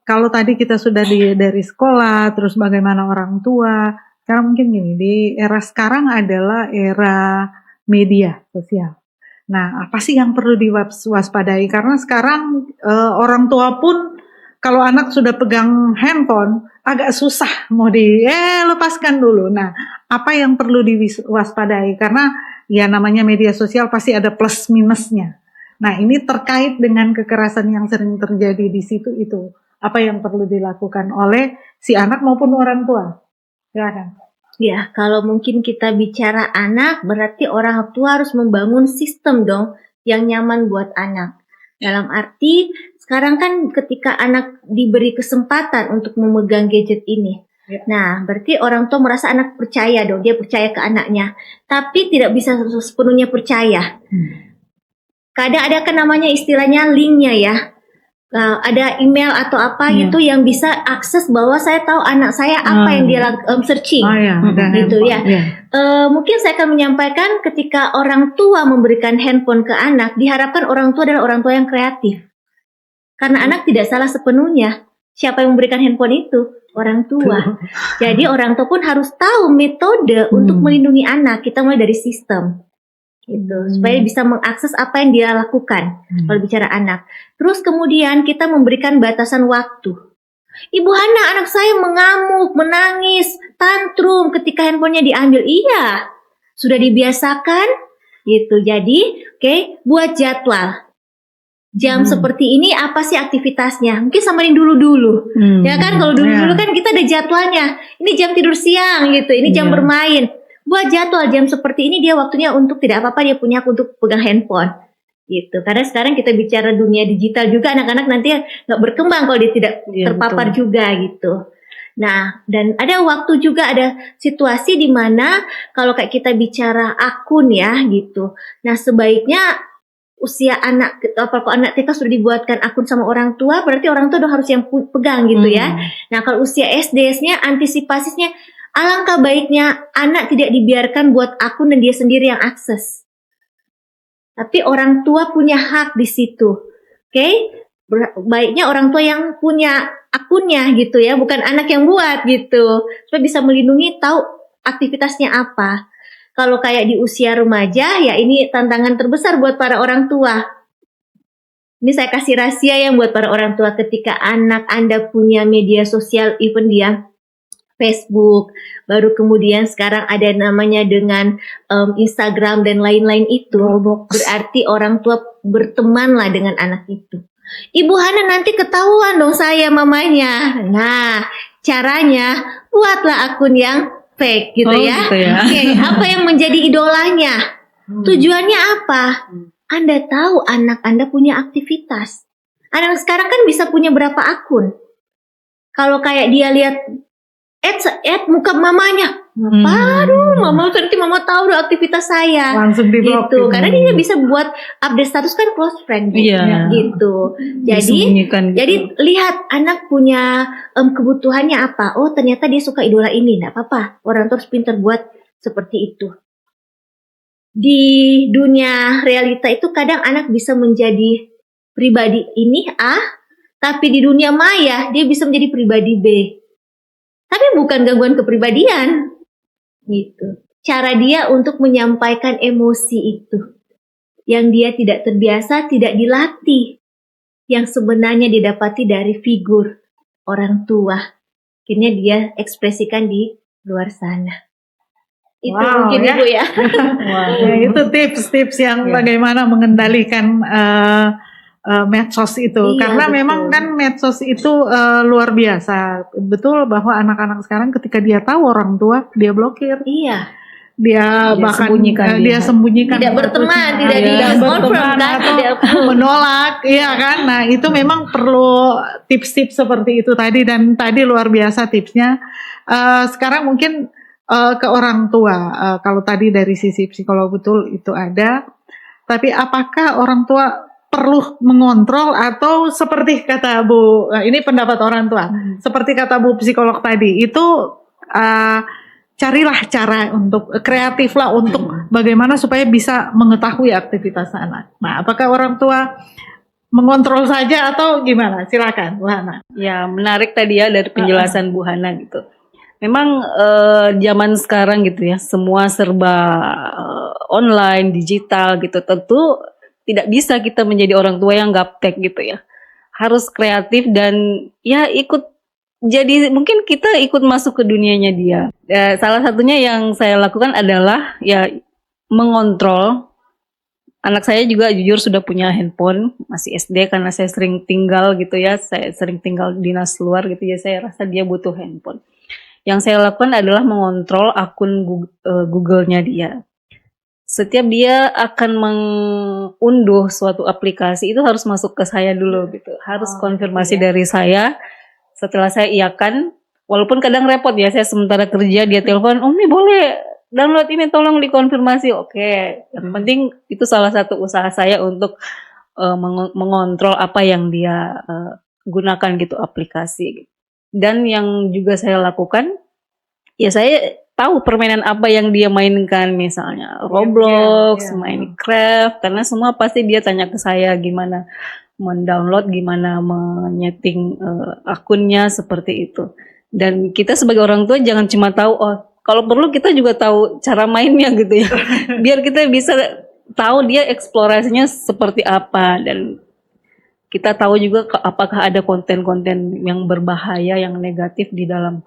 kalau tadi kita sudah dari sekolah, terus bagaimana orang tua. Sekarang mungkin gini, di era sekarang adalah era media sosial. Nah, apa sih yang perlu diwaspadai? Karena sekarang orang tua pun kalau anak sudah pegang handphone agak susah mau lepaskan dulu. Nah, apa yang perlu diwaspadai? Karena ya namanya media sosial pasti ada plus minusnya. Nah, ini terkait dengan kekerasan yang sering terjadi di situ itu. Apa yang perlu dilakukan oleh si anak maupun orang tua? Silakan. Ya, kalau mungkin kita bicara anak, berarti orang tua harus membangun sistem dong yang nyaman buat anak. Dalam arti, sekarang kan ketika anak diberi kesempatan untuk memegang gadget ini, nah berarti orang tua merasa anak percaya dong, dia percaya ke anaknya. Tapi tidak bisa sepenuhnya percaya. Kadang ada kan namanya istilahnya linknya ya. Ada email atau apa gitu yang bisa akses bahwa saya tahu anak saya apa yang dia searching, gitu ya. Mungkin saya akan menyampaikan ketika orang tua memberikan handphone ke anak, diharapkan orang tua adalah orang tua yang kreatif. Karena anak tidak salah sepenuhnya. Siapa yang memberikan handphone itu? Orang tua. Jadi orang tua pun harus tahu metode untuk melindungi anak. Kita mulai dari sistem. Gitu, supaya bisa mengakses apa yang dia lakukan kalau bicara anak. Terus kemudian kita memberikan batasan waktu. Ibu Hana, anak saya mengamuk, menangis, tantrum ketika handphonenya diambil. Iya, sudah dibiasakan gitu. Jadi, buat jadwal. Jam seperti ini apa sih aktivitasnya? Mungkin samain dulu. Ya kan, kalau dulu kan kita ada jadwalnya. Ini jam tidur siang gitu, ini jam bermain. Buat jadwal jam seperti ini dia waktunya untuk tidak apa-apa dia punya untuk pegang handphone gitu. Karena sekarang kita bicara dunia digital juga, anak-anak nanti nggak berkembang kalau dia tidak terpapar juga gitu. Nah, dan ada waktu juga, ada situasi di mana kalau kayak kita bicara akun ya gitu. Nah, sebaiknya usia anak, kalau anak kita sudah dibuatkan akun sama orang tua, berarti orang tua harus yang pegang gitu ya. Nah, kalau usia SD-nya antisipasinya, alangkah baiknya anak tidak dibiarkan buat akun dan dia sendiri yang akses. Tapi orang tua punya hak di situ. Baiknya orang tua yang punya akunnya gitu ya, bukan anak yang buat gitu. Supaya bisa melindungi, tahu aktivitasnya apa. Kalau kayak di usia remaja, ya ini tantangan terbesar buat para orang tua. Ini saya kasih rahasia yang buat para orang tua, ketika anak Anda punya media sosial, even dia Facebook, baru kemudian sekarang ada namanya dengan Instagram dan lain-lain itu, berarti orang tua bertemanlah dengan anak itu. Ibu Hana nanti ketahuan dong saya mamanya. Nah, caranya buatlah akun yang fake gitu ya. Gitu ya. Oke, apa yang menjadi idolanya? Tujuannya apa? Anda tahu anak Anda punya aktivitas. Anak sekarang kan bisa punya berapa akun. Kalau kayak dia lihat add muka mamanya. Aduh, nanti mama tahu dong aktivitas saya. Langsung di-block Gitu. Karena dia bisa buat update status kan close friend Iya. gitu. Jadi Disembunyikan gitu. jadi lihat anak punya kebutuhannya apa. Oh, ternyata dia suka idola ini. Nggak apa-apa. Orang tua harus pintar buat seperti itu. Di dunia realita itu kadang anak bisa menjadi pribadi ini A, tapi di dunia maya dia bisa menjadi pribadi B. Tapi bukan gangguan kepribadian. Gitu. Cara dia untuk menyampaikan emosi itu yang dia tidak terbiasa, tidak dilatih, yang sebenarnya didapati dari figur orang tua. Akhirnya dia ekspresikan di luar sana. Itu Wow, mungkin ya. Ibu ya. Ya, itu tips-tips yang bagaimana mengendalikan medsos itu. Iya, Karena betul. memang kan medsos itu luar biasa. Betul bahwa anak-anak sekarang ketika dia tahu orang tua, dia blokir. Iya. Dia bahkan sembunyikan dia dia. sembunyikan Tidak berteman, tidak Tidak di-confirm berteman kan, atau tidak menolak, iya kan. Nah, itu memang perlu tips-tips seperti itu tadi, dan tadi luar biasa tipsnya. Sekarang mungkin ke orang tua, kalau tadi dari sisi psikolog betul itu ada, tapi apakah orang tua perlu mengontrol atau seperti kata Bu, ini pendapat orang tua, seperti kata Bu psikolog tadi, itu carilah cara untuk kreatif lah untuk bagaimana supaya bisa mengetahui aktivitas anak. Nah, apakah orang tua mengontrol saja atau gimana? Silakan, Bu Hana. Ya, menarik tadi ya dari penjelasan Bu Hana gitu. Memang zaman sekarang gitu ya, semua serba online, digital gitu. Tentu tidak bisa kita menjadi orang tua yang gaptek gitu ya. Harus kreatif dan ya ikut, jadi mungkin kita ikut masuk ke dunianya dia. Salah satunya yang saya lakukan adalah ya mengontrol. Anak saya juga jujur sudah punya handphone, masih SD karena saya sering tinggal gitu ya, saya sering tinggal dinas luar gitu ya, saya rasa dia butuh handphone. Yang saya lakukan adalah mengontrol akun Google-nya dia. Setiap dia akan mengunduh suatu aplikasi itu harus masuk ke saya dulu gitu, harus konfirmasi dari saya. Setelah saya iakan, walaupun kadang repot ya, saya sementara kerja dia telepon, Umi boleh download ini tolong dikonfirmasi. Oke, yang penting itu salah satu usaha saya untuk mengontrol apa yang dia gunakan gitu aplikasi. Dan yang juga saya lakukan, ya saya tahu permainan apa yang dia mainkan, misalnya Roblox, Minecraft, karena semua pasti dia tanya ke saya gimana mendownload, gimana menyeting akunnya seperti itu. Dan kita sebagai orang tua jangan cuma tahu, oh kalau perlu kita juga tahu cara mainnya gitu ya. Biar kita bisa tahu dia eksplorasinya seperti apa, dan kita tahu juga apakah ada konten-konten yang berbahaya, yang negatif di dalam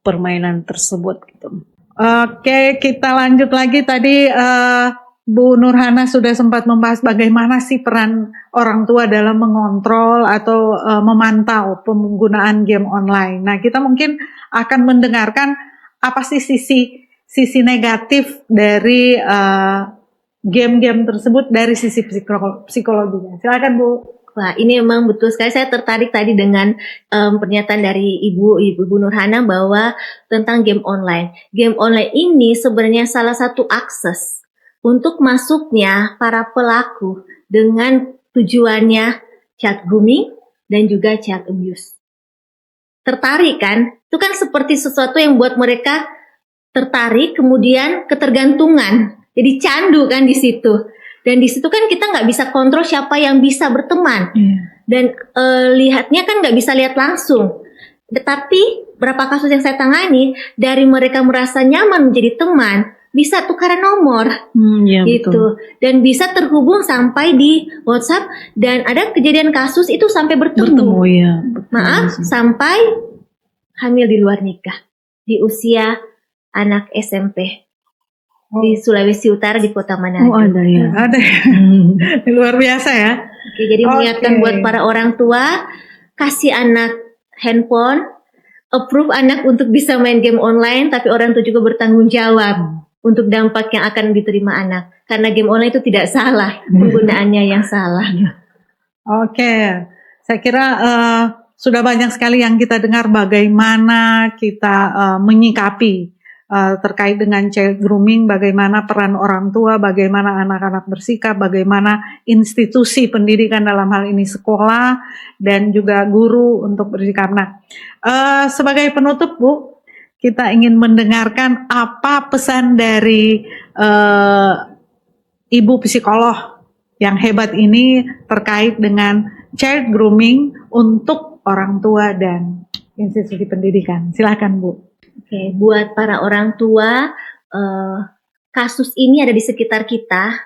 permainan tersebut gitu. Oke, kita lanjut lagi. Tadi Bu Nurhana sudah sempat membahas bagaimana sih peran orang tua dalam mengontrol atau memantau penggunaan game online. Nah, kita mungkin akan mendengarkan apa sih sisi negatif dari game-game tersebut dari sisi psikologinya. Silakan Bu. Wah, ini memang betul sekali. Saya tertarik tadi dengan pernyataan dari Ibu Nurhana bahwa tentang game online. Game online ini sebenarnya salah satu akses untuk masuknya para pelaku dengan tujuannya child grooming dan juga child abuse. Tertarik kan? Itu kan seperti sesuatu yang buat mereka tertarik, kemudian ketergantungan. Jadi candu kan di situ. Dan di situ kan kita nggak bisa kontrol siapa yang bisa berteman. Dan lihatnya kan nggak bisa lihat langsung. Tetapi berapa kasus yang saya tangani, dari mereka merasa nyaman menjadi teman, bisa tukaran nomor, Ya, gitu, betul. dan bisa terhubung sampai di WhatsApp, dan ada kejadian kasus itu sampai bertemu, Ya. maaf, sampai hamil di luar nikah di usia anak SMP di Sulawesi Utara di Kota Manado. Oh ada ya. Ada luar biasa ya. Oke, jadi mengingatkan buat para orang tua, kasih anak handphone, approve anak untuk bisa main game online, tapi orang tua juga bertanggung jawab untuk dampak yang akan diterima anak. Karena game online itu tidak salah, penggunaannya yang salah. Oke, saya kira sudah banyak sekali yang kita dengar bagaimana kita menyikapi terkait dengan child grooming, bagaimana peran orang tua, bagaimana anak-anak bersikap, bagaimana institusi pendidikan dalam hal ini sekolah dan juga guru untuk bersikap. Nah, sebagai penutup Bu, kita ingin mendengarkan apa pesan dari Ibu psikolog yang hebat ini terkait dengan child grooming untuk orang tua dan institusi pendidikan. Silakan Bu. Oke, buat para orang tua, kasus ini ada di sekitar kita.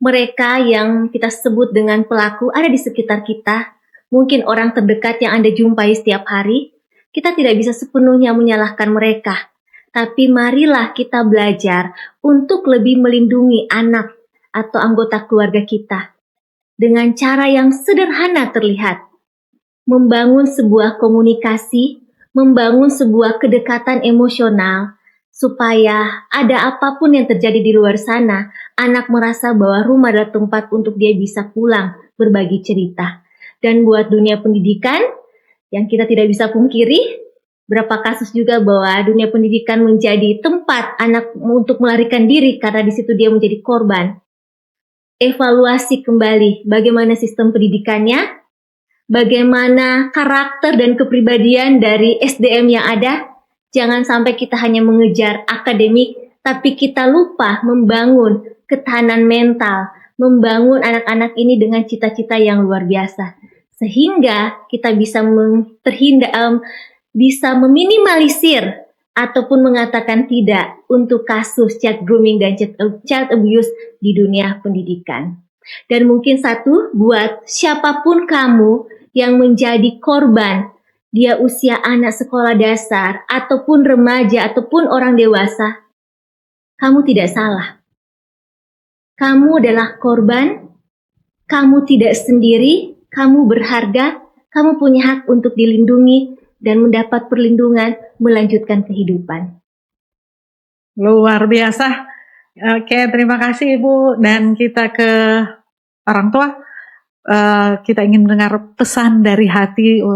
Mereka yang kita sebut dengan pelaku ada di sekitar kita. Mungkin orang terdekat yang Anda jumpai setiap hari. Kita tidak bisa sepenuhnya menyalahkan mereka. Tapi marilah kita belajar untuk lebih melindungi anak atau anggota keluarga kita. Dengan cara yang sederhana terlihat. Membangun sebuah komunikasi, membangun sebuah kedekatan emosional, supaya ada apapun yang terjadi di luar sana, anak merasa bahwa rumah adalah tempat untuk dia bisa pulang, berbagi cerita. Dan buat dunia pendidikan, yang kita tidak bisa pungkiri, berapa kasus juga bahwa dunia pendidikan menjadi tempat anak untuk melarikan diri karena di situ dia menjadi korban. Evaluasi kembali bagaimana sistem pendidikannya, bagaimana karakter dan kepribadian dari SDM yang ada. Jangan sampai kita hanya mengejar akademik, tapi kita lupa membangun ketahanan mental, membangun anak-anak ini dengan cita-cita yang luar biasa. Sehingga kita bisa bisa meminimalisir ataupun mengatakan tidak untuk kasus child grooming dan child abuse di dunia pendidikan. Dan mungkin satu, buat siapapun kamu yang menjadi korban, dia usia anak sekolah dasar, ataupun remaja, ataupun orang dewasa, kamu tidak salah. Kamu adalah korban, kamu tidak sendiri, kamu berharga, kamu punya hak untuk dilindungi, dan mendapat perlindungan, melanjutkan kehidupan. Luar biasa. Oke, terima kasih Ibu. Dan kita ke orang tua. Kita ingin mendengar pesan dari hati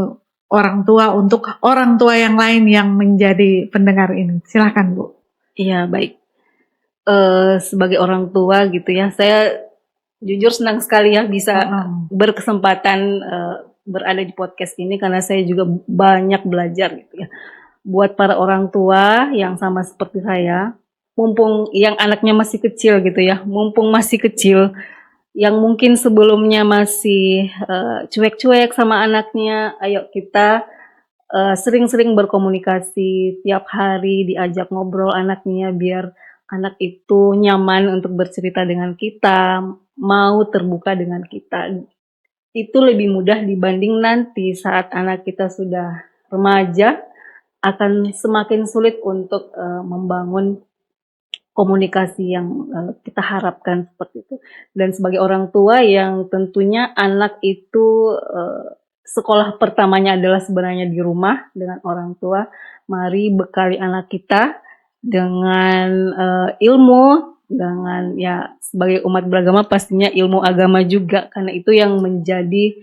orang tua untuk orang tua yang lain yang menjadi pendengar ini. Silakan Bu. Iya, baik. Sebagai orang tua gitu ya, saya jujur senang sekali ya bisa berkesempatan berada di podcast ini karena saya juga banyak belajar gitu ya. Buat para orang tua yang sama seperti saya, mumpung yang anaknya masih kecil gitu ya, mumpung masih kecil, yang mungkin sebelumnya masih cuek-cuek sama anaknya, ayo kita sering-sering berkomunikasi tiap hari, diajak ngobrol anaknya biar anak itu nyaman untuk bercerita dengan kita, mau terbuka dengan kita. Itu lebih mudah dibanding nanti saat anak kita sudah remaja, akan semakin sulit untuk membangun komunikasi yang kita harapkan seperti itu. Dan sebagai orang tua yang tentunya anak itu sekolah pertamanya adalah sebenarnya di rumah dengan orang tua, mari bekali anak kita dengan ilmu, dengan ya sebagai umat beragama pastinya ilmu agama juga, karena itu yang menjadi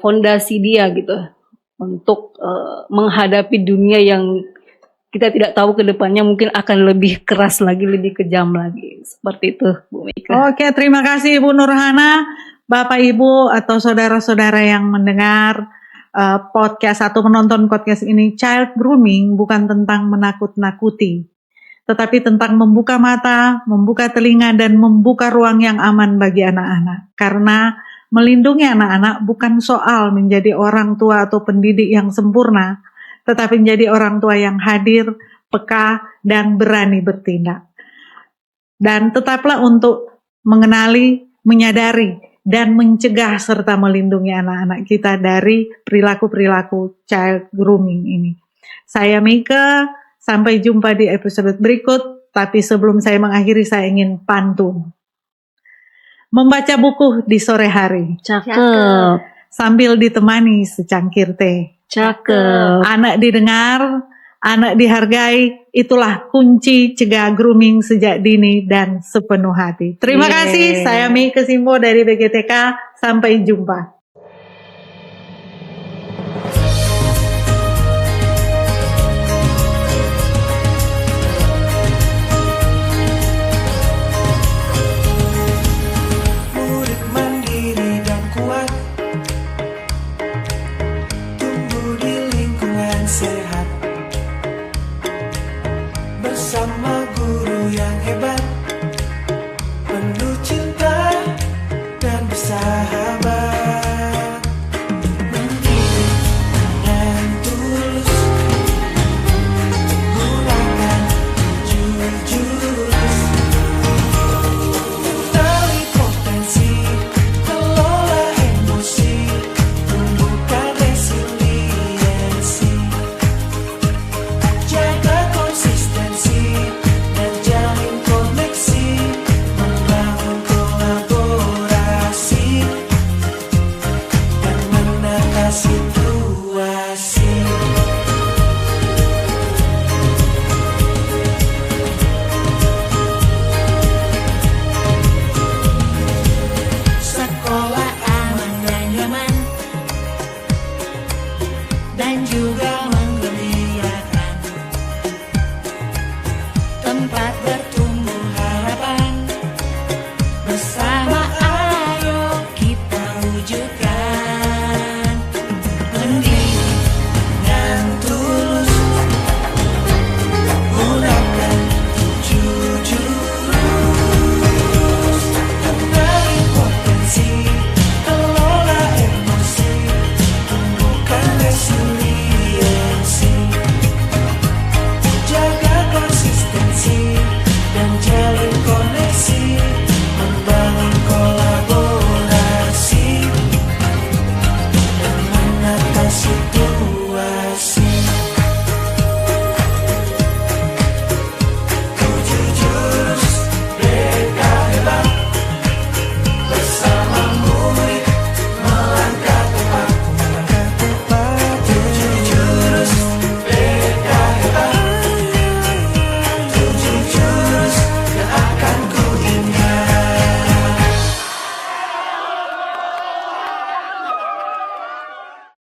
fondasi dia gitu untuk menghadapi dunia yang kita tidak tahu ke depannya mungkin akan lebih keras lagi, lebih kejam lagi. Seperti itu, Bu Mika. Oke, terima kasih Ibu Nurhana, Bapak Ibu atau saudara-saudara yang mendengar podcast atau menonton podcast ini. Child grooming bukan tentang menakut-nakuti, tetapi tentang membuka mata, membuka telinga, dan membuka ruang yang aman bagi anak-anak. Karena melindungi anak-anak bukan soal menjadi orang tua atau pendidik yang sempurna, tetapi menjadi orang tua yang hadir, peka, dan berani bertindak. Dan tetaplah untuk mengenali, menyadari, dan mencegah serta melindungi anak-anak kita dari perilaku-perilaku child grooming ini. Saya Mika, sampai jumpa di episode berikut, tapi sebelum saya mengakhiri saya ingin pantun. membaca buku di sore hari Cakep. sambil ditemani secangkir teh. Cakep. Anak didengar, anak dihargai, itulah kunci cegah grooming sejak dini dan sepenuh hati. Terima Yeah. kasih, saya Mi Kesimbo dari BGTK, sampai jumpa. Murid mandiri dan kuat, tumbuh di lingkungan sehat, bersama